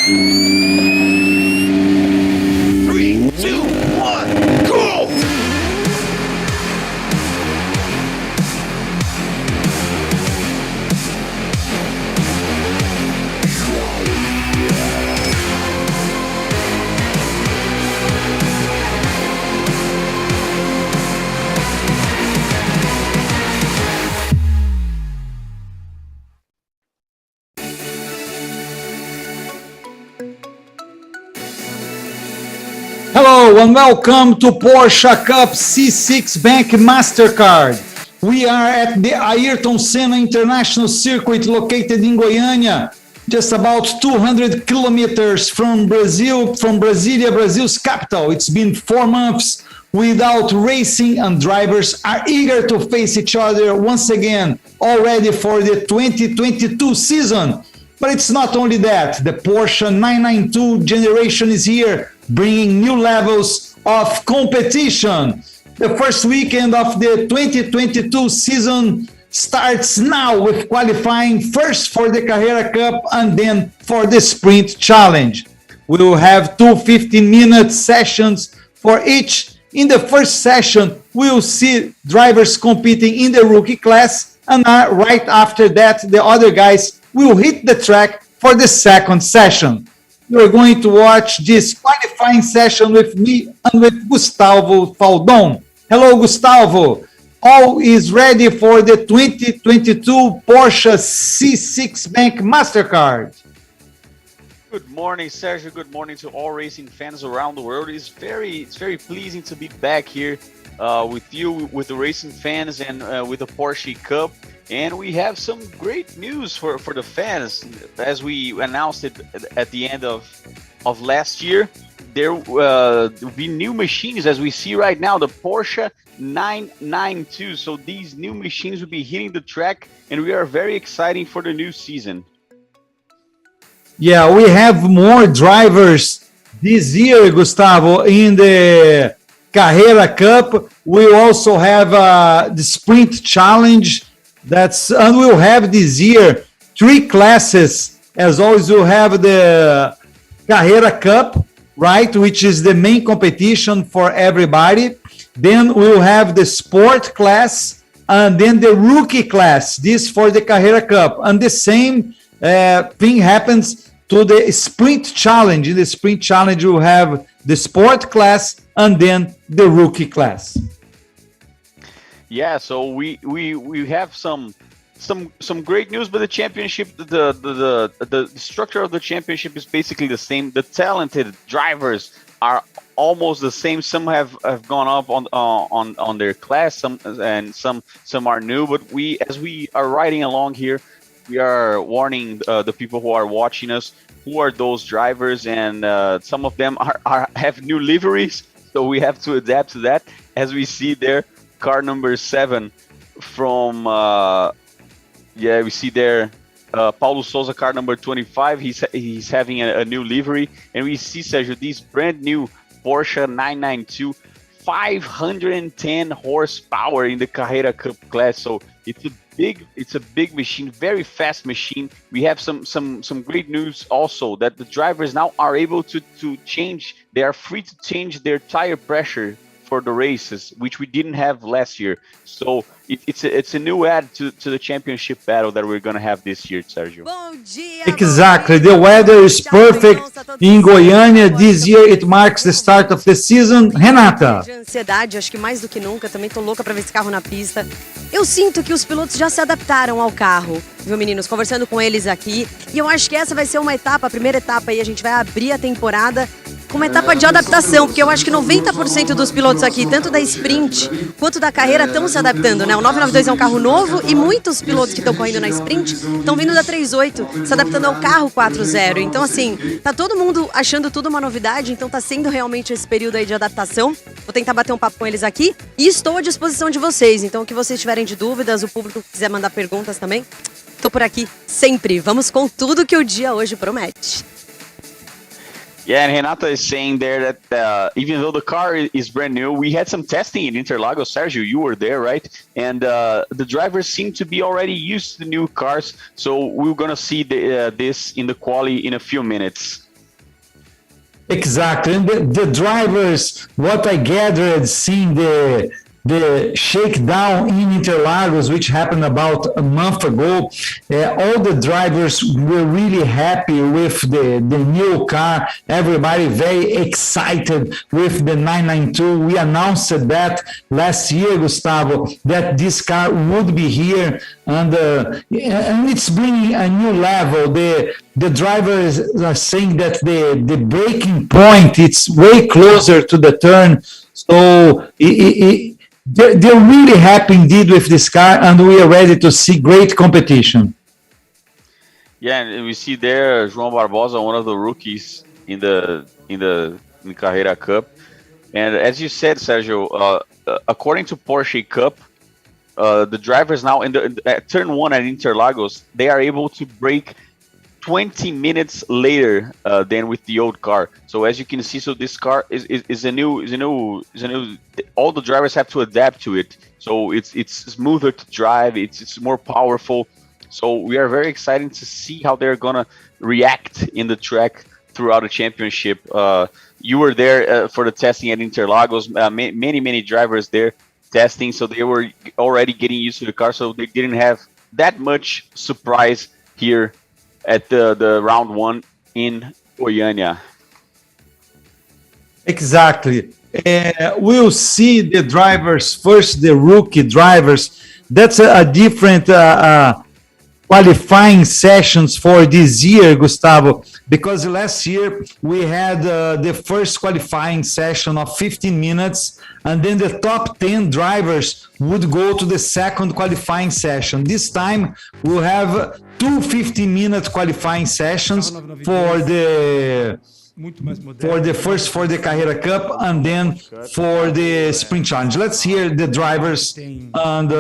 3, 2, 1, go! Hello and welcome to Porsche Cup C6 Bank MasterCard. We are at the Ayrton Senna International Circuit located in Goiania, just about 200 kilometers from Brazil, from Brasilia, Brazil's capital. It's been 4 months without racing and drivers are eager to face each other once again, all ready for the 2022 season. But it's not only that. The Porsche 992 generation is here, bringing new levels of competition. The first weekend of the 2022 season starts now with qualifying first for the Carrera Cup and then for the Sprint Challenge. We will have two 15-minute sessions for each. In the first session, we will see drivers competing in the rookie class, and right after that, the other guys will hit the track for the second session. You're going to watch this qualifying session with me and with Gustavo Farah. Hello, Gustavo. All is ready for the 2022 Porsche C6 Bank MasterCard. Good morning, Sergio. Good morning to all racing fans around the world. It's very pleasing to be back here with you, with the racing fans, and with the Porsche Cup. And we have some great news for the fans. As we announced it at the end of last year, there will be new machines, as we see right now, the Porsche 992. So these new machines will be hitting the track, and we are very excited for the new season. Yeah, we have more drivers this year, Gustavo, in the Carrera Cup. We also have the Sprint Challenge. And we'll have this year 3 classes. As always, we'll have the Carrera Cup, right, which is the main competition for everybody. Then we'll have the Sport class and then the Rookie class, this for the Carrera Cup. And the same thing happens to the Sprint Challenge. In the Sprint Challenge, we'll have the Sport class and then the Rookie class. Yeah, so we have some great news, but the championship, the structure of the championship is basically the same. The talented drivers are almost the same. Some have gone up on their class, some are new. But as we are riding along here, we are warning the people who are watching us who are those drivers, and some of them have new liveries, so we have to adapt to that. As we see there, car number 7 from we see there Paulo Souza, car number 25. He's having a new livery, and we see, Sergio, these brand new Porsche 992, 510 horsepower in the Carrera Cup class. So it's a big machine, very fast machine. We have some great news also, that the drivers now are able to change. They are free to change their tire pressure for the races, which we didn't have last year. So it's a new add to the championship battle that we're going to have this year, Sergio. Exactly. The weather is perfect in Goiânia. This year it marks the start of the season. Renata. De ansiedade, acho que mais do que nunca, também tô louca para ver esse carro na pista. Eu sinto que os pilotos já se adaptaram ao carro, viu, meninos? Conversando com eles aqui. E eu acho que essa vai ser uma etapa, a primeira etapa aí, a gente vai abrir a temporada com uma etapa de adaptação, porque eu acho que 90% dos pilotos aqui, tanto da sprint quanto da carreira, estão se adaptando, né? O 992 é um carro novo e muitos pilotos que estão correndo na sprint estão vindo da 38, se adaptando ao carro 4.0. Então, assim, tá todo mundo achando tudo uma novidade, então tá sendo realmente esse período aí de adaptação. Vou tentar bater um papo com eles aqui e estou à disposição de vocês. Então, o que vocês tiverem de dúvidas, o público que quiser mandar perguntas também, tô por aqui sempre. Vamos com tudo que o dia hoje promete. Yeah, and Renata is saying there that even though the car is brand new, we had some testing in Interlagos. Sergio, you were there, right? And the drivers seem to be already used to the new cars. So we're going to see this in the quali in a few minutes. Exactly. And the drivers, what I gathered, seeing the shakedown in Interlagos, which happened about a month ago, all the drivers were really happy with the new car. Everybody very excited with the 992. We announced that last year, Gustavo, that this car would be here, and it's bringing a new level. The drivers are saying that the braking point, it's way closer to the turn, so they're really happy indeed with this car, and we are ready to see great competition. Yeah, and we see there João Barbosa, one of the rookies in the Carrera Cup. And as you said, Sergio, according to Porsche Cup, the drivers now at turn 1 at Interlagos, they are able to brake 20 minutes later than with the old car. So as you can see, so this car is a new. All the drivers have to adapt to it. So it's smoother to drive. It's more powerful. So we are very excited to see how they're gonna react in the track throughout the championship. You were there for the testing at Interlagos. Many drivers there testing. So they were already getting used to the car. So they didn't have that much surprise here at the round 1 in Goiania. Exactly. We'll see the drivers first, the rookie drivers. That's a different qualifying sessions for this year, Gustavo, because last year we had the first qualifying session of 15 minutes, and then the top 10 drivers would go to the second qualifying session. This time we'll have two 15-minute qualifying sessions for the Carrera Cup and then for the Sprint Challenge. Let's hear the drivers and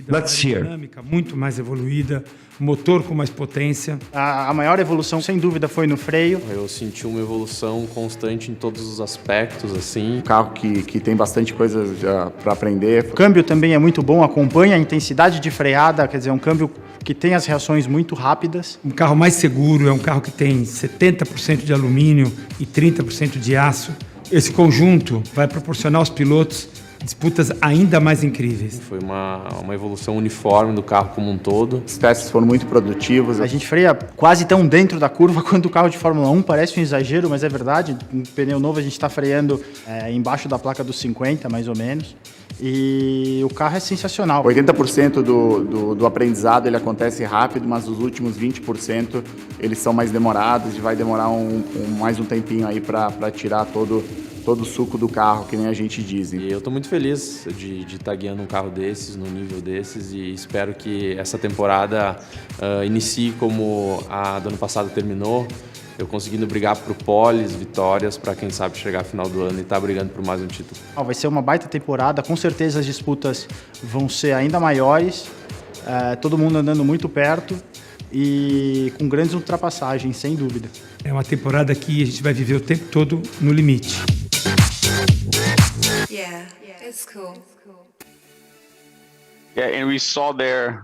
let's hear. Muito mais evoluída, motor com mais potência. A maior evolução, sem dúvida, foi no freio. Eu senti uma evolução constante em todos os aspectos, assim. Um carro que tem bastante coisa para aprender. O câmbio também é muito bom, acompanha a intensidade de freada, quer dizer, é um câmbio que tem as reações muito rápidas. Um carro mais seguro, é um carro que tem 70% de alumínio e 30% de aço. Esse conjunto vai proporcionar aos pilotos disputas ainda mais incríveis. Foi uma evolução uniforme do carro como um todo. Os testes foram muito produtivos. A gente freia quase tão dentro da curva quanto o carro de Fórmula 1, parece um exagero, mas é verdade. Um pneu novo a gente está freando embaixo da placa dos 50, mais ou menos. E o carro é sensacional. 80% do aprendizado ele acontece rápido, mas os últimos 20% eles são mais demorados e vai demorar mais um tempinho aí para tirar todo o suco do carro, que nem a gente diz. E eu estou muito feliz de estar guiando um carro desses, no nível desses, e espero que essa temporada inicie como a do ano passado terminou, eu conseguindo brigar por poles, vitórias, para quem sabe chegar ao final do ano e estar brigando por mais um título. Vai ser uma baita temporada, com certeza as disputas vão ser ainda maiores, todo mundo andando muito perto e com grandes ultrapassagens, sem dúvida. É uma temporada que a gente vai viver o tempo todo no limite. Yeah, it's cool. Yeah, and we saw there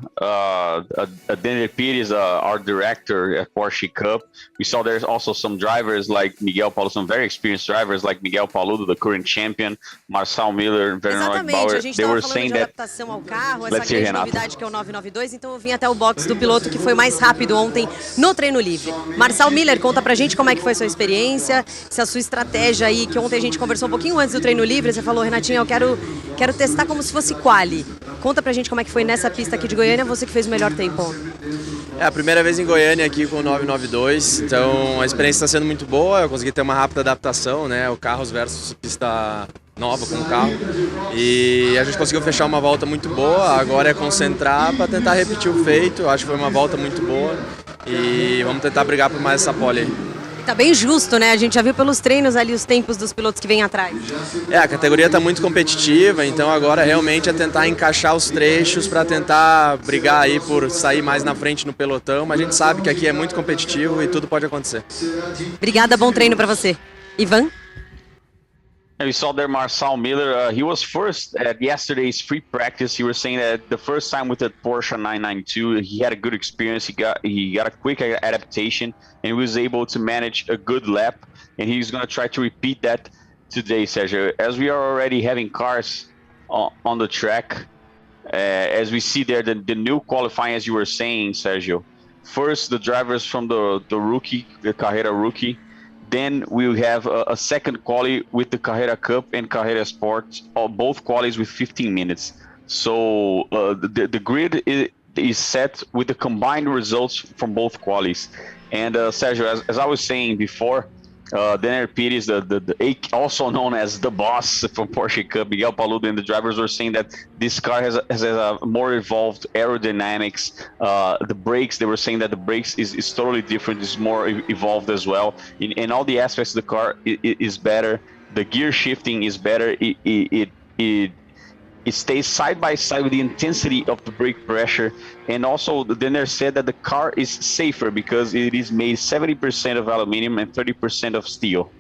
Daniel Pires, our director at Porsche Cup. We saw there's also some drivers like Miguel Paludo, some very experienced drivers like Miguel Paludo, the current champion, Marcel Miller, Werner Bauer. A gente They were falando saying de that. adaptação ao carro, essa Let's hear, grande Renato. novidade que é o 992, então eu vim até o box do piloto que foi mais rápido ontem no treino livre. Marcel Miller, conta pra gente como é que foi a sua experiência, se a sua estratégia aí, que ontem a gente conversou um pouquinho antes do treino livre, você falou, Renatinho, eu quero testar como se fosse quali. Conta pra gente como é que foi nessa pista aqui de Goiânia, você que fez o melhor tempo. É a primeira vez em Goiânia aqui com o 992, então a experiência está sendo muito boa, eu consegui ter uma rápida adaptação, né, o carros versus pista nova com o carro, e a gente conseguiu fechar uma volta muito boa, agora é concentrar para tentar repetir o feito, eu acho que foi uma volta muito boa e vamos tentar brigar por mais essa pole aí. Tá bem justo, né? A gente já viu pelos treinos ali os tempos dos pilotos que vêm atrás. A categoria está muito competitiva, então agora realmente é tentar encaixar os trechos para tentar brigar aí por sair mais na frente no pelotão, mas a gente sabe que aqui é muito competitivo e tudo pode acontecer. Obrigada, bom treino para você. Ivan? And we saw there Marcel Miller. He was first at yesterday's free practice. He was saying that the first time with the Porsche 992, he had a good experience. He got a quick adaptation, and he was able to manage a good lap. And he's going to try to repeat that today, Sergio. As we are already having cars on the track, as we see there, the new qualifying, as you were saying, Sergio. First, the drivers from the rookie, the Carrera rookie. Then we'll have a second quali with the Carrera Cup and Carrera Sport, both qualis with 15 minutes. So the grid is set with the combined results from both qualis. And Sergio, as I was saying before, Daniel Pires, also known as the boss from Porsche Cup, Miguel Paludo, and the drivers were saying that this car has a more evolved aerodynamics. The brakes, they were saying that the brakes is totally different, is more evolved as well. In all the aspects, the car is better. The gear shifting is better. It stays side by side with the intensity of the brake pressure. And also, Denner said that the car is safer because it is made 70% of aluminum and 30% of steel.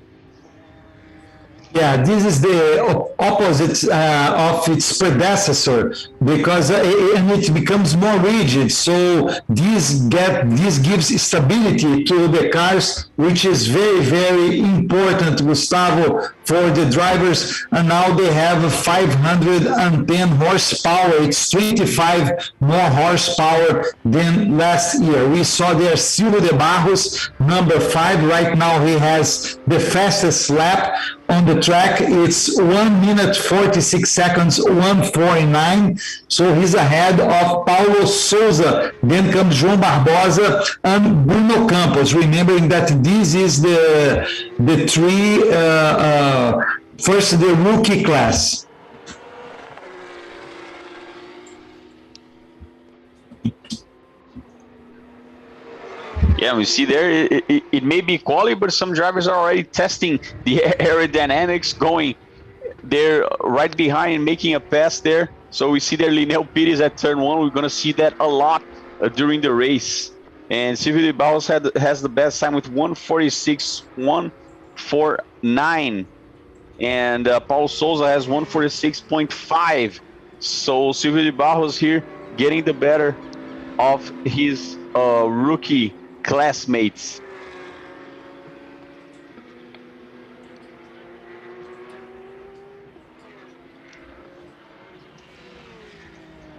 Yeah, this is the opposite of its predecessor because and it becomes more rigid. So this gives stability to the cars, which is very, very important, Gustavo, for the drivers. And now they have 510 horsepower. It's 25 more horsepower than last year. We saw there Silvio de Barros, number 5. Right now he has the fastest lap on the track. It's 1 minute 46 seconds, 1:49. So he's ahead of Paulo Souza. Then comes João Barbosa and Bruno Campos. Remembering that this is the three first the rookie class. Yeah, we see there, it may be quality, but some drivers are already testing the aerodynamics, going there right behind and making a pass there. So we see there Lineu Pires at turn 1. We're going to see that a lot during the race. And Silvio de Barros has the best time with 1:46.149. And Paulo Souza has 1:46.5. So Silvio de Barros here getting the better of his rookie classmates.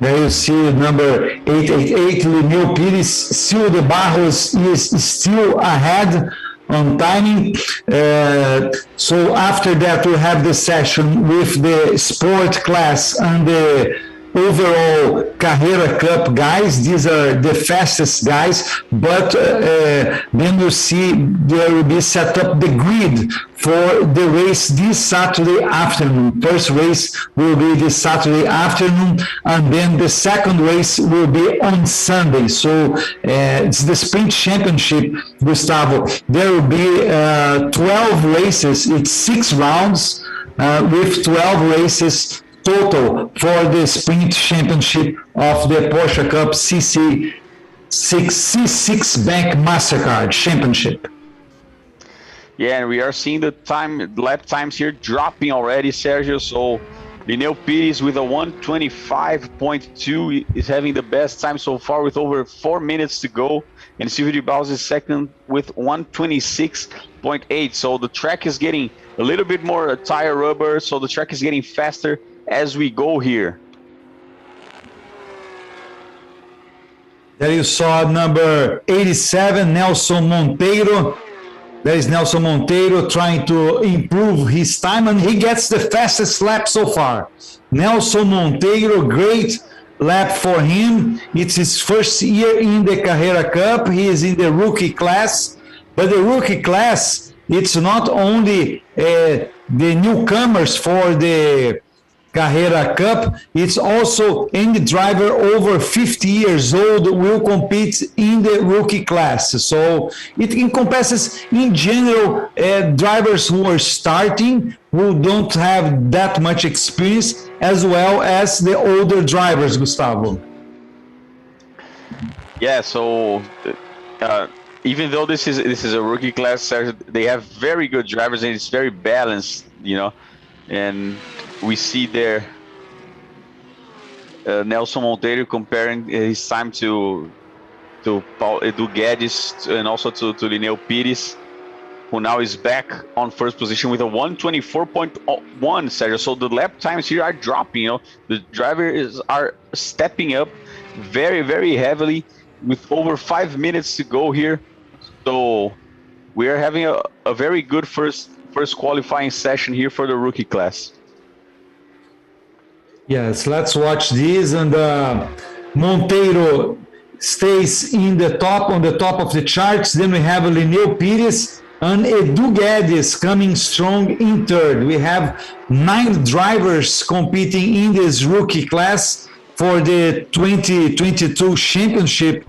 There you see number 888, Lineu Pires. Silvio de Barros is still ahead on timing. So after that, we'll have the session with the sport class and the overall Carrera Cup guys. These are the fastest guys, but then you see there will be set up the grid for the race this Saturday afternoon. First race will be this Saturday afternoon, and then the second race will be on Sunday. So it's the Sprint Championship, Gustavo. There will be 12 races. It's 6 rounds with 12 races total for the Sprint Championship of the Porsche Cup C6 Bank MasterCard Championship. Yeah, and we are seeing the lap times here dropping already, Sergio. So Lineu Pires with a 1:25.2 is having the best time so far with over 4 minutes to go. And Silvio de Barros is second with 1:26.8. So the track is getting a little bit more tire rubber. So the track is getting faster as we go here. There you saw number 87, Nelson Monteiro. There is Nelson Monteiro trying to improve his time, and he gets the fastest lap so far. Nelson Monteiro, great lap for him. It's his first year in the Carrera Cup. He is in the rookie class, but the rookie class, it's not only the newcomers for the Carrera Cup, it's also any driver over 50 years old will compete in the rookie class. So it encompasses, in general, drivers who are starting, who don't have that much experience, as well as the older drivers, Gustavo. Yeah, so even though this is a rookie class, they have very good drivers and it's very balanced, you know. and we see there Nelson Monteiro comparing his time to Edu Guedes and also to Lineu Pires, who now is back on first position with a 124.1, Sergio. So the lap times here are dropping. The drivers are stepping up very, very heavily with over 5 minutes to go here. So we are having a very good first qualifying session here for the rookie class. Yes, let's watch this. And Monteiro stays on the top of the charts. Then we have Lineu Pires and Edu Guedes coming strong in third. We have 9 drivers competing in this rookie class for the 2022 championship.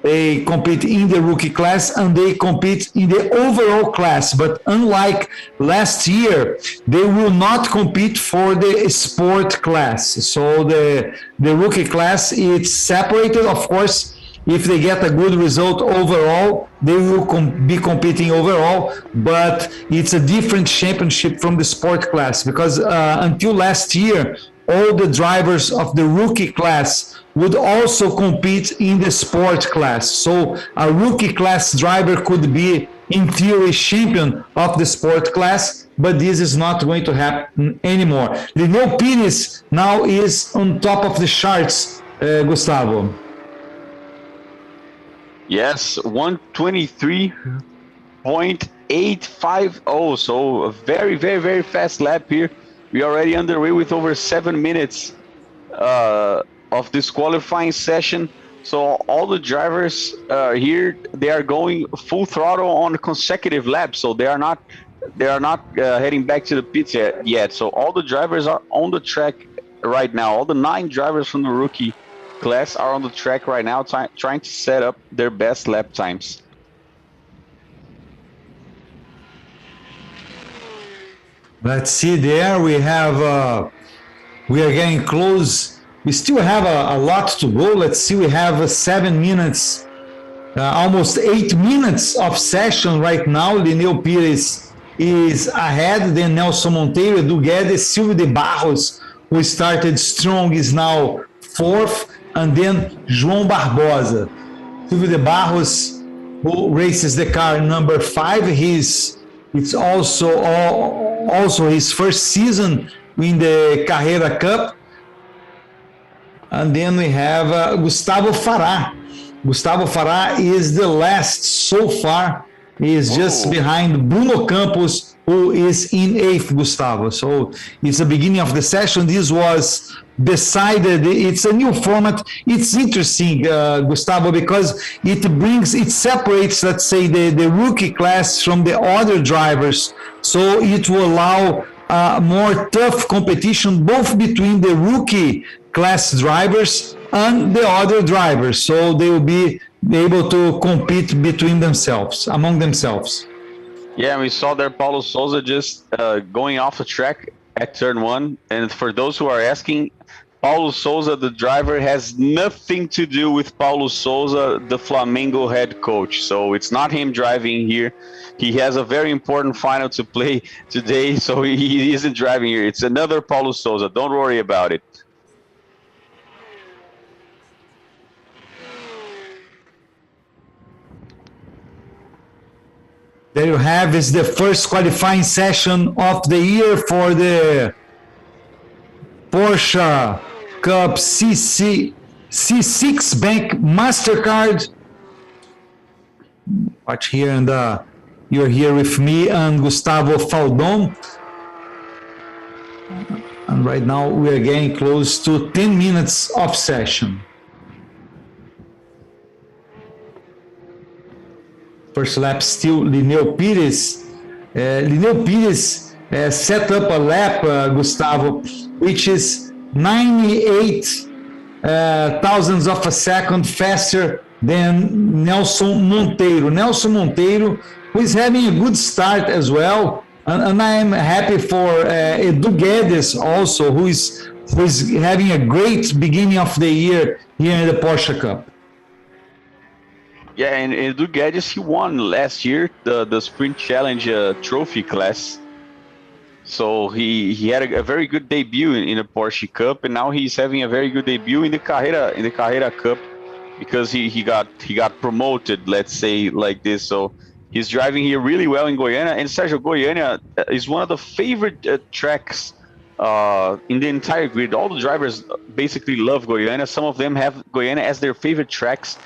They compete in the rookie class and they compete in the overall class. But unlike last year, they will not compete for the sport class. So the rookie class is separated. Of course, if they get a good result overall, they will be competing overall. But it's a different championship from the sport class because until last year, all the drivers of the rookie class would also compete in the sport class. So a rookie class driver could be, in theory, champion of the sport class, but this is not going to happen anymore. Lineu Pires now is on top of the charts, Gustavo. Yes, 123.850. So a very, very, very fast lap here. We are already underway with over 7 minutes of this qualifying session. So all the drivers here, they are going full throttle on consecutive laps. So they are not heading back to the pits yet. So all the drivers are on the track right now. All the 9 drivers from the rookie class are on the track right now, trying to set up their best lap times. Let's see there. We are getting close. We still have a lot to go. Let's see. We have 7 minutes, almost 8 minutes of session right now. Lineu Pires is ahead. Then Nelson Monteiro, Edu Guedes, Silvio de Barros, who started strong, is now 4th. And then João Barbosa. Silvio de Barros, who races the car number 5. It's also his first season in the Carrera Cup. And then we have Gustavo Farah. Gustavo Farah is the last so far. He is just behind Bruno Campos, who is in 8th, Gustavo. So it's the beginning of the session. This was decided. It's a new format. It's interesting, Gustavo, because it separates, let's say, the rookie class from the other drivers. So it will allow more tough competition both between the rookie class drivers and the other drivers. So they will be able to compete among themselves. Yeah, we saw there Paulo Souza just going off the track at turn 1. And for those who are asking, Paulo Souza, the driver, has nothing to do with Paulo Souza, the Flamengo head coach. So it's not him driving here. He has a very important final to play today, so he isn't driving here. It's another Paulo Souza. Don't worry about it. There you have is the first qualifying session of the year for the Porsche Cup C6 Bank MasterCard. Watch here, and you're here with me and Gustavo Faldon. And right now we are getting close to 10 minutes of session. First lap still Lineu Pires. Lineu Pires set up a lap, Gustavo, which is 98 thousandths of a second faster than Nelson Monteiro. Nelson Monteiro, who is having a good start as well. And I am happy for Edu Guedes also, who is having a great beginning of the year here in the Porsche Cup. Yeah, and Edu Guedes, he won last year the Sprint Challenge trophy class. So he had a very good debut in the Porsche Cup, and now he's having a very good debut in the Carrera Cup, because he got promoted, let's say like this. So he's driving here really well in Goiânia, and Sergio, Goiânia is one of the favorite tracks in the entire grid. All the drivers basically love Goiânia. Some of them have Goiânia as their favorite tracks,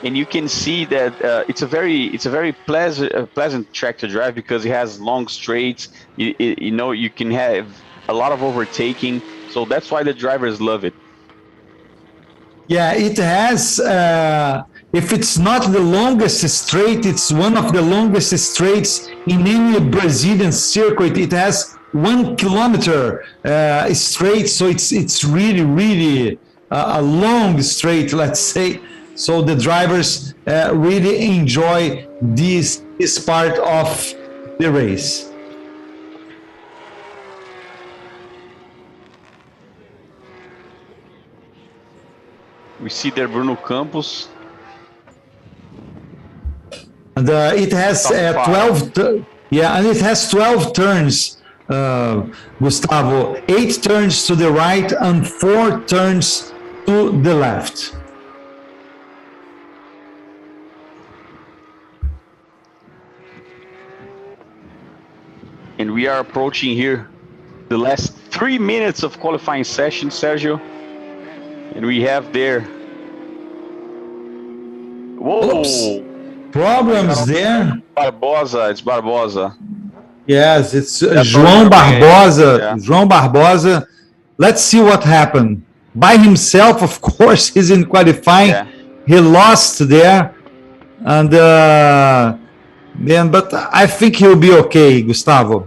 and you can see that it's a very pleasant track to drive, because it has long straights. You can have a lot of overtaking, so that's why the drivers love it. Yeah, it has, if it's not the longest straight, it's one of the longest straights in any Brazilian circuit. It has 1 kilometer straight, so it's really a long straight, let's say. So the drivers really enjoy this part of the race. We see there Bruno Campos. And it has 12. Yeah, and it has 12 turns, Gustavo. 8 turns to the right and 4 turns to the left. And we are approaching here the last 3 minutes of qualifying session, Sergio. And we have there. Whoa! Oops. Problems there. Barbosa, it's Barbosa. Yes, it's That's João all right. Barbosa. Yeah. João Barbosa. Let's see what happened. By himself, of course, he's in qualifying. Yeah. He lost there. And but I think he'll be okay, Gustavo.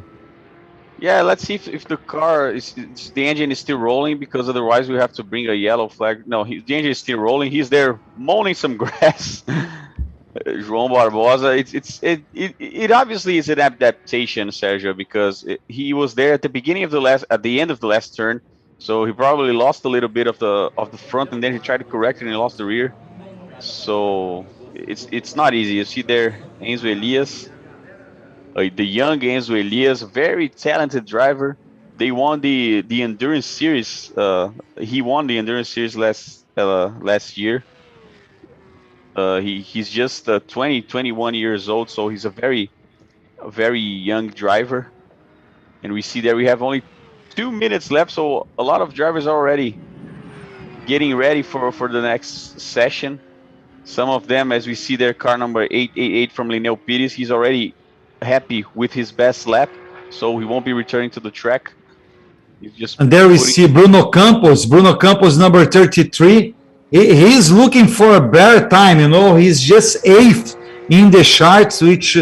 Yeah, let's see if the car the engine is still rolling, because otherwise we have to bring a yellow flag. No, the engine is still rolling. He's there mowing some grass. João Barbosa. It obviously is an adaptation, Sergio, because he was there at the end of the last turn, so he probably lost a little bit of the front, and then he tried to correct it and he lost the rear. So it's not easy. You see there Enzo Elias. The young Enzo Elias, very talented driver. They won the endurance series. He won the endurance series last year. He's just 21 years old, so he's a very young driver. And we see that we have only 2 minutes left, so a lot of drivers are already getting ready for the next session. Some of them, as we see there, car number 888 from Lineu Pires, he's already happy with his best lap, so he won't be returning to the track. He's just and there we see Bruno Campos number 33. He's looking for a better time, he's just 8th in the charts, which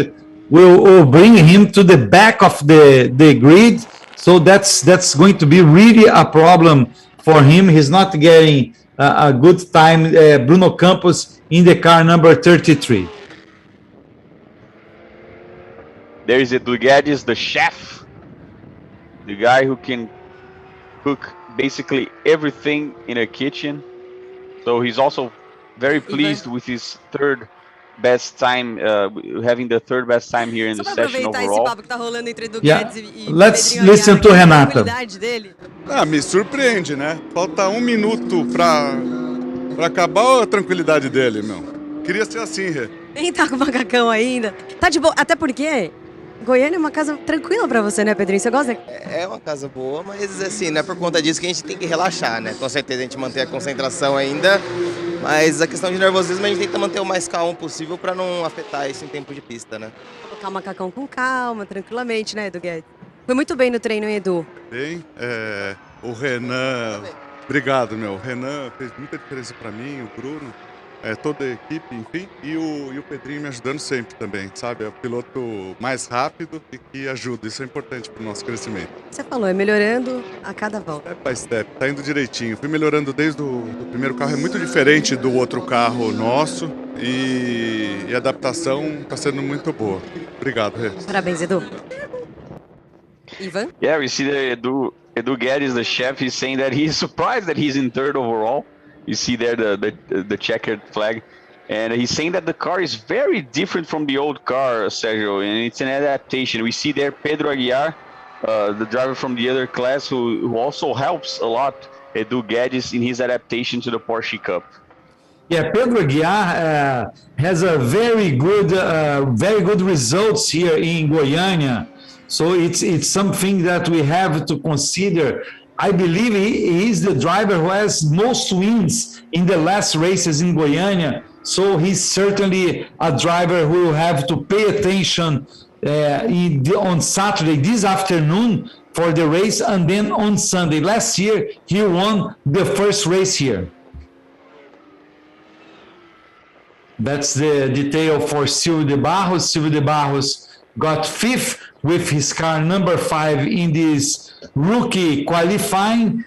will bring him to the back of the grid. So that's going to be really a problem for him. He's not getting a good time. Bruno Campos in the car number 33. There is Edu Guedes, the chef, the guy who can cook basically everything in a kitchen. So he's also very pleased with his third best time, having the third best time here in the session overall. Esse papo que tá rolando entre Edu Yeah. Guedes e Let's Pedrinho listen Aguiar, to a Renata. tranquilidade dele. Me surpreende, né? Falta 1 minuto pra acabar a tranquilidade dele, meu. Queria ser assim, Rê. Nem tá com o macacão ainda. Tá de boa, até porque Goiânia é uma casa tranquila pra você, né, Pedrinho? Você gosta? É uma casa boa, mas assim, não é por conta disso que a gente tem que relaxar, né? Com certeza a gente mantém a concentração ainda, mas a questão de nervosismo a gente tenta manter o mais calmo possível para não afetar isso em tempo de pista, né? Colocar o macacão com calma, tranquilamente, né, Edu Guedes? Foi muito bem no treino, hein, Edu? Bem, o Renan, obrigado, meu. O Renan fez muita diferença para mim, o Bruno, toda a equipe, enfim, e o Pedrinho me ajudando sempre também, sabe? É o piloto mais rápido e que ajuda, isso é importante para o nosso crescimento. Você falou, é melhorando a cada volta. Step by step, tá indo direitinho. Fui melhorando desde o primeiro carro, é muito diferente do outro carro nosso e a adaptação tá sendo muito boa. Obrigado, Rê. Parabéns, Edu. Ivan? Yeah, we see the Edu Guedes, the chef, he's saying that he's surprised that he's in third overall. You see there the checkered flag, and he's saying that the car is very different from the old car, Sergio, and it's an adaptation. We see there Pedro Aguiar the driver from the other class who also helps a lot Edu Guedes in his adaptation to the Porsche Cup. Yeah, Pedro Aguiar has a very good results here in Goiania. So it's something that we have to consider. I believe he is the driver who has most wins in the last races in Goiania. So he's certainly a driver who will have to pay attention on Saturday, this afternoon, for the race, and then on Sunday. Last year, he won the first race here. That's the detail for Silvio de Barros. Silvio de Barros got 5th with his car number 5 in this rookie qualifying.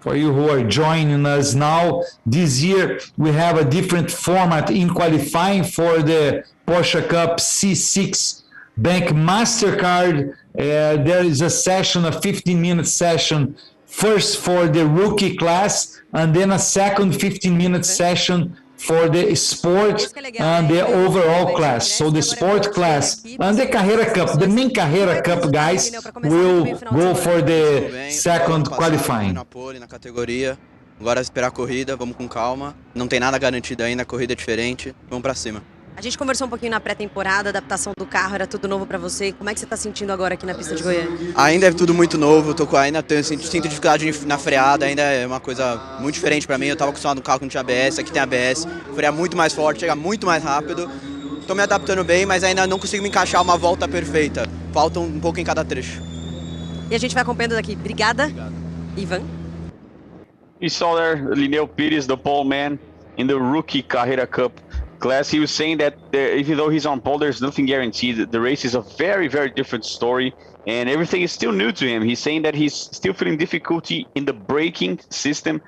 For you who are joining us now, this year we have a different format in qualifying for the Porsche Cup C6 Bank MasterCard. There is a session, a 15-minute session, first for the rookie class, and then a second 15-minute session for the sport and the overall class. So the sport class and the Carrera Cup, the main Carrera Cup guys will go for the second qualifying. Na pole, na categoria. Agora esperar a corrida, vamos com calma. Não tem nada garantido ainda, a corrida é diferente. Vamos pra cima. A gente conversou um pouquinho na pré-temporada, adaptação do carro, era tudo novo para você. Como é que você está sentindo agora aqui na pista de Goiânia? Ainda é tudo muito novo, sinto dificuldade na freada, ainda é uma coisa muito diferente para mim. Eu estava acostumado no carro que não tinha ABS, aqui tem ABS, freia muito mais forte, chega muito mais rápido. Estou me adaptando bem, mas ainda não consigo me encaixar uma volta perfeita. Falta um pouco em cada trecho. E a gente vai acompanhando daqui. Obrigada. Ivan. We saw there Lineu Pires, the pole man in the rookie Carrera Cup class. He was saying that even though he's on pole, there's nothing guaranteed. The race is a very, very different story, and everything is still new to him. He's saying that he's still feeling difficulty in the braking system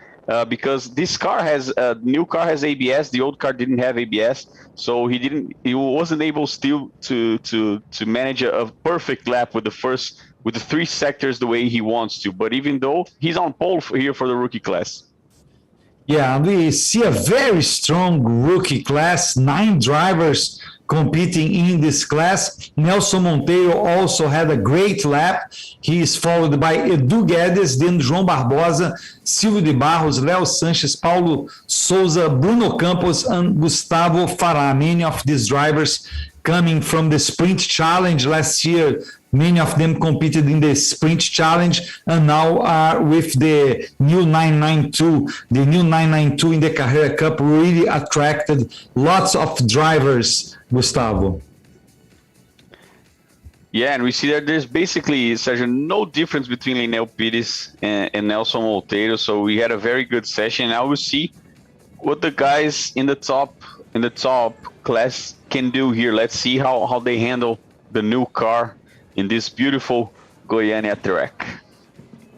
because this car has new car has ABS. The old car didn't have ABS, so he wasn't able still to manage a perfect lap with the 3 sectors the way he wants to. But even though he's on pole here for the rookie class. Yeah, we see a very strong rookie class, 9 drivers competing in this class. Nelson Monteiro also had a great lap. He is followed by Edu Guedes, then João Barbosa, Silvio de Barros, Léo Sanches, Paulo Souza, Bruno Campos, and Gustavo Farah. Many of these drivers coming from the Sprint Challenge last year. Many of them competed in the Sprint Challenge and now are with the new 992. The new 992 in the Carrera Cup really attracted lots of drivers, Gustavo. Yeah, and we see that there's basically, Sergio, no difference between Lineu Pires and Nelson Monteiro. So we had a very good session. Now we'll see what the guys in the top class can do here. Let's see how they handle the new car in this beautiful Goiania track.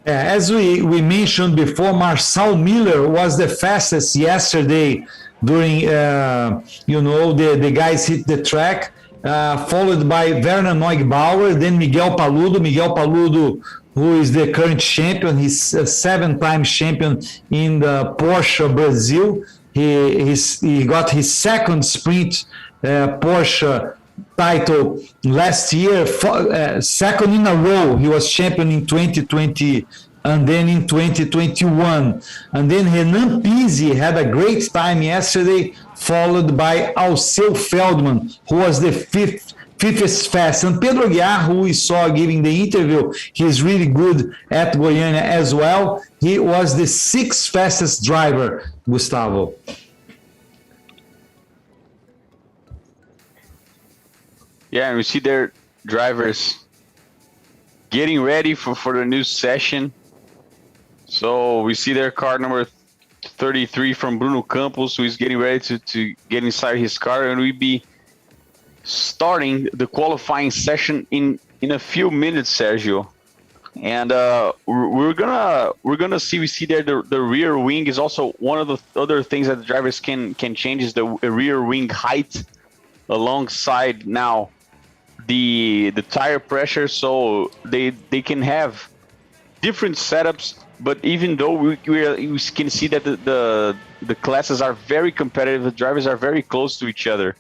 As we mentioned before, Marcel Miller was the fastest yesterday during, the guys hit the track, followed by Werner Neugebauer, then Miguel Paludo. Miguel Paludo, who is the current champion, he's a 7-time champion in the Porsche Brasil. He got his second sprint Porsche title last year, second in a row. He was champion in 2020 and then in 2021. And then Renan Pizzi had a great time yesterday, followed by Alceu Feldman, who was the fifth fast. And Pedro Aguiar, who we saw giving the interview, he's really good at Goiânia as well. He was the 6th fastest driver, Gustavo. Yeah, and we see their drivers getting ready for the new session. So we see their car number 33 from Bruno Campos, who is getting ready to get inside his car, and we'll be starting the qualifying session in a few minutes, Sergio. And we're gonna see. We see there the rear wing is also one of the other things that the drivers can change is the rear wing height alongside now the tire pressure, so they can have different setups. But even though we can see that the classes are very competitive, the drivers are very close to each other.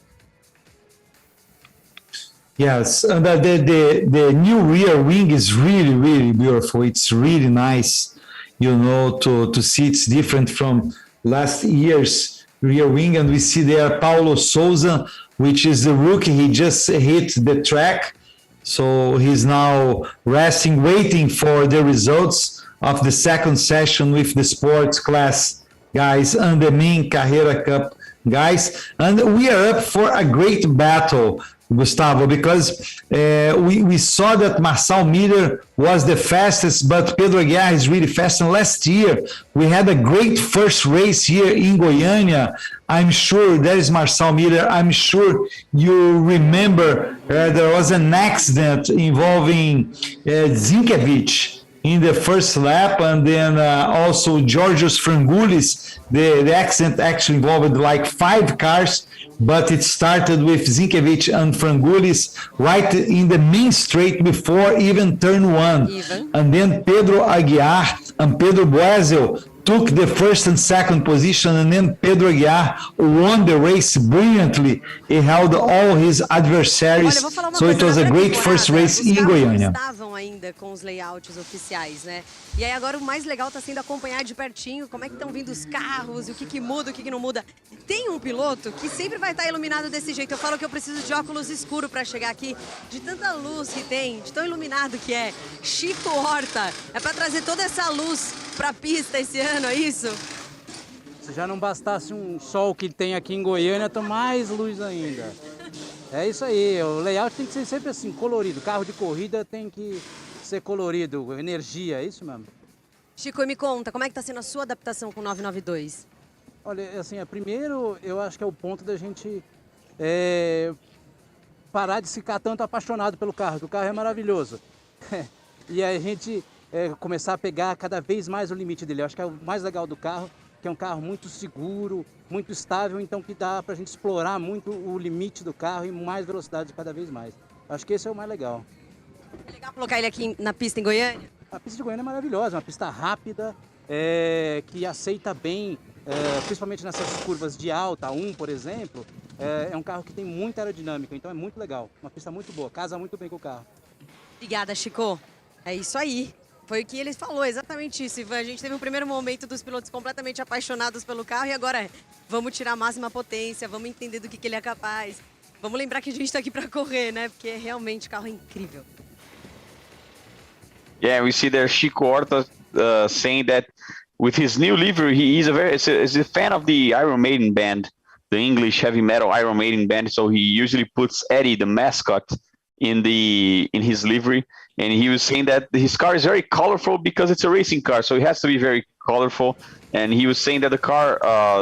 Yes, and the new rear wing is really, really beautiful. It's really nice, to see it's different from last year's rear wing. And we see there Paulo Souza, which is the rookie. He just hit the track. So he's now resting, waiting for the results of the second session with the sports class guys and the main Carrera Cup guys. And we are up for a great battle, Gustavo, because we saw that Marçal Miller was the fastest, but Pedro Aguiar is really fast. And last year, we had a great first race here in Goiania. I'm sure there is Marçal Miller. I'm sure you remember there was an accident involving Zinkiewicz in the first lap, and then also Georgios Frangoulis. The accident actually involved like 5 cars, but it started with Zinkiewicz and Frangoulis right in the main straight before even turn 1. And then Pedro Aguiar and Pedro Boesel took the first and second position, and then Pedro Aguiar won the race brilliantly. He held all his adversaries, so it was a great first race in Goiânia. Estavam ainda com os layouts oficiais, né? E aí agora o mais legal está sendo acompanhar de pertinho como é que estão vindo os carros, e o que muda, o que não muda. Tem um piloto que sempre vai estar iluminado desse jeito. Eu falo que eu preciso de óculos escuros para chegar aqui, de tanta luz que tem, de tão iluminado que é. Chico Horta, é para trazer toda essa luz para a pista esse ano, é isso? Se já não bastasse um sol que tem aqui em Goiânia, tem mais luz ainda. É isso aí, o layout tem que ser sempre assim, colorido. Carro de corrida tem que ser colorido, energia, é isso mesmo. Chico, me conta, como é que está sendo a sua adaptação com o 992? Olha, assim, primeiro eu acho que é o ponto da gente parar de ficar tanto apaixonado pelo carro, que o carro é maravilhoso. E a gente começar a pegar cada vez mais o limite dele. Eu acho que é o mais legal do carro, que é um carro muito seguro, muito estável, então que dá pra gente explorar muito o limite do carro e mais velocidade cada vez mais. Acho que esse é o mais legal. É legal colocar ele aqui na pista em Goiânia? A pista de Goiânia é maravilhosa, uma pista rápida, que aceita bem, principalmente nessas curvas de alta, 1, por exemplo. É um carro que tem muita aerodinâmica, então é muito legal. Uma pista muito boa, casa muito bem com o carro. Obrigada, Chico. É isso aí. Foi o que ele falou, exatamente isso. A gente teve um primeiro momento dos pilotos completamente apaixonados pelo carro e agora vamos tirar a máxima potência, vamos entender do que ele é capaz. Vamos lembrar que a gente está aqui para correr, né? Porque realmente o carro é incrível. Yeah, we see there Chico Horta saying that with his new livery, he is a fan of the Iron Maiden band, the English heavy metal Iron Maiden band. So he usually puts Eddie, the mascot, in his livery. And he was saying that his car is very colorful because it's a racing car, so it has to be very colorful. And he was saying that the car,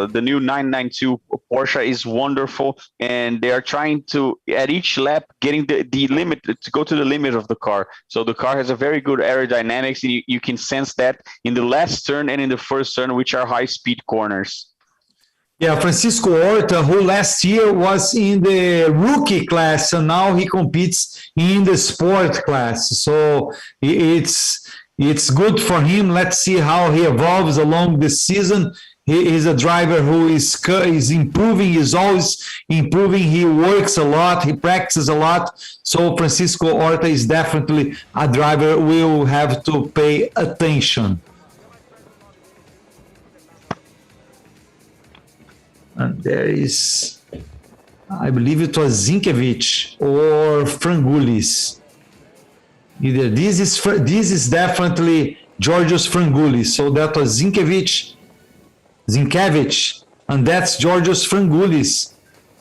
the new 992 Porsche, is wonderful, and they are trying to, at each lap, getting the limit, to go to the limit of the car. So the car has a very good aerodynamics, and you can sense that in the last turn and in the first turn, which are high-speed corners. Yeah, Francisco Horta, who last year was in the rookie class, and now he competes in the sport class. So it's good for him. Let's see how he evolves along the season. He is a driver who is improving, is always improving. He works a lot, he practices a lot. So Francisco Horta is definitely a driver we will have to pay attention. And there is, I believe it was Zinkiewicz or Frangoulis. Either this is definitely Georgios Frangoulis. So that was Zinkiewicz, and that's Georgios Frangoulis.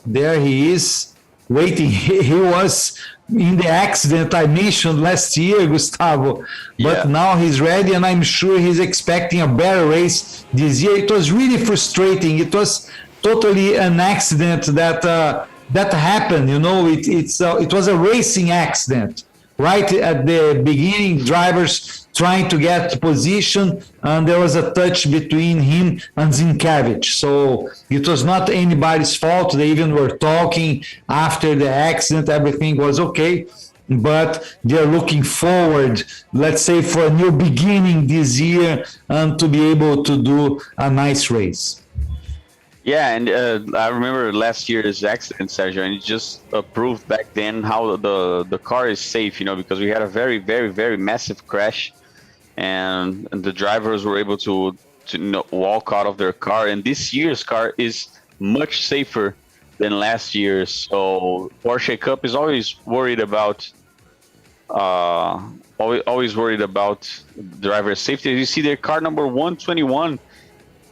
There he is waiting. He was in the accident I mentioned last year, Gustavo, but now he's ready, and I'm sure he's expecting a better race this year. It was really frustrating. It was totally an accident that happened. It was a racing accident. Right at the beginning, drivers trying to get position, and there was a touch between him and Zinkiewicz. So it was not anybody's fault. They even were talking after the accident. Everything was okay. But they're looking forward, let's say, for a new beginning this year and to be able to do a nice race. Yeah, and I remember last year's accident, Sergio, and it just proved back then how the car is safe, because we had a very, very, very massive crash, and the drivers were able to walk out of their car. And this year's car is much safer than last year's. So Porsche Cup is always worried about driver safety. You see their car number 121.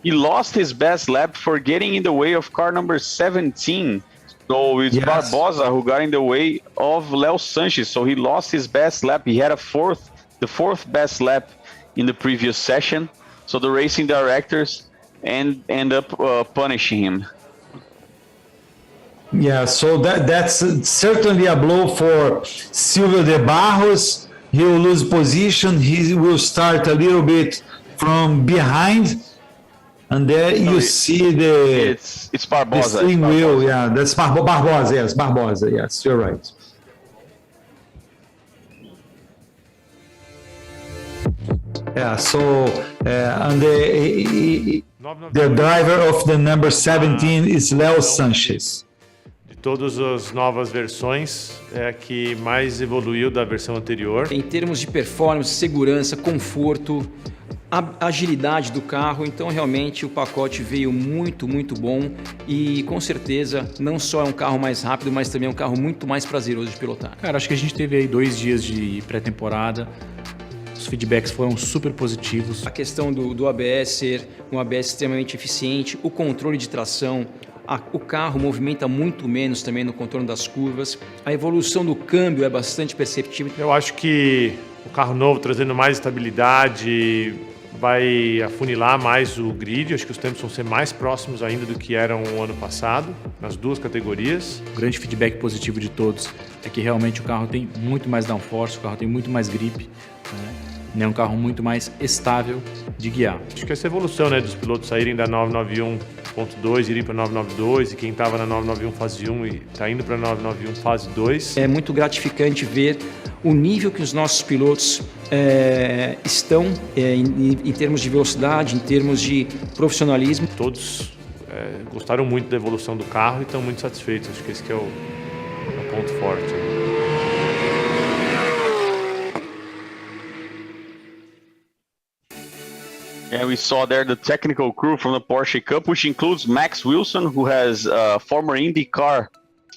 He lost his best lap for getting in the way of car number 17. So it's Barbosa who got in the way of Leo Sanchez. So he lost his best lap. He had the fourth best lap in the previous session. So the racing directors end up punishing him. Yeah, so that's certainly a blow for Silvio de Barros. He will lose position. He will start a little bit from behind. And there you see it's Barbosa. The steering wheel, yeah, that's Barbosa, yes, Barbosa, yes, you're right. Yeah, so and the driver of the number 17 is Leo Sanchez. De todas as novas versões, é a que mais evoluiu da versão anterior. Em termos de performance, segurança, conforto, agilidade do carro, então realmente o pacote veio muito, muito bom e com certeza não só é um carro mais rápido, mas também é um carro muito mais prazeroso de pilotar. Cara, acho que a gente teve aí 2 dias de pré-temporada, os feedbacks foram super positivos. A questão do ABS ser um ABS extremamente eficiente, o controle de tração, o carro movimenta muito menos também no contorno das curvas, a evolução do câmbio é bastante perceptível. Eu acho que o carro novo trazendo mais estabilidade vai afunilar mais o grid. Acho que os tempos vão ser mais próximos ainda do que eram o ano passado, nas 2 categorias. O grande feedback positivo de todos é que realmente o carro tem muito mais downforce, o carro tem muito mais grip, né? É um carro muito mais estável de guiar. Acho que essa evolução, dos pilotos saírem da 991.2 e irem para 992, e quem estava na 991 fase 1 e está indo para 991 fase 2. É muito gratificante ver o nível que os nossos pilotos estão em termos de velocidade, em termos de profissionalismo. Todos gostaram muito da evolução do carro e estão muito satisfeitos. Acho que esse que é o ponto forte. Yeah, we saw there the technical crew from the Porsche Cup, which includes Max Wilson, who has a former IndyCar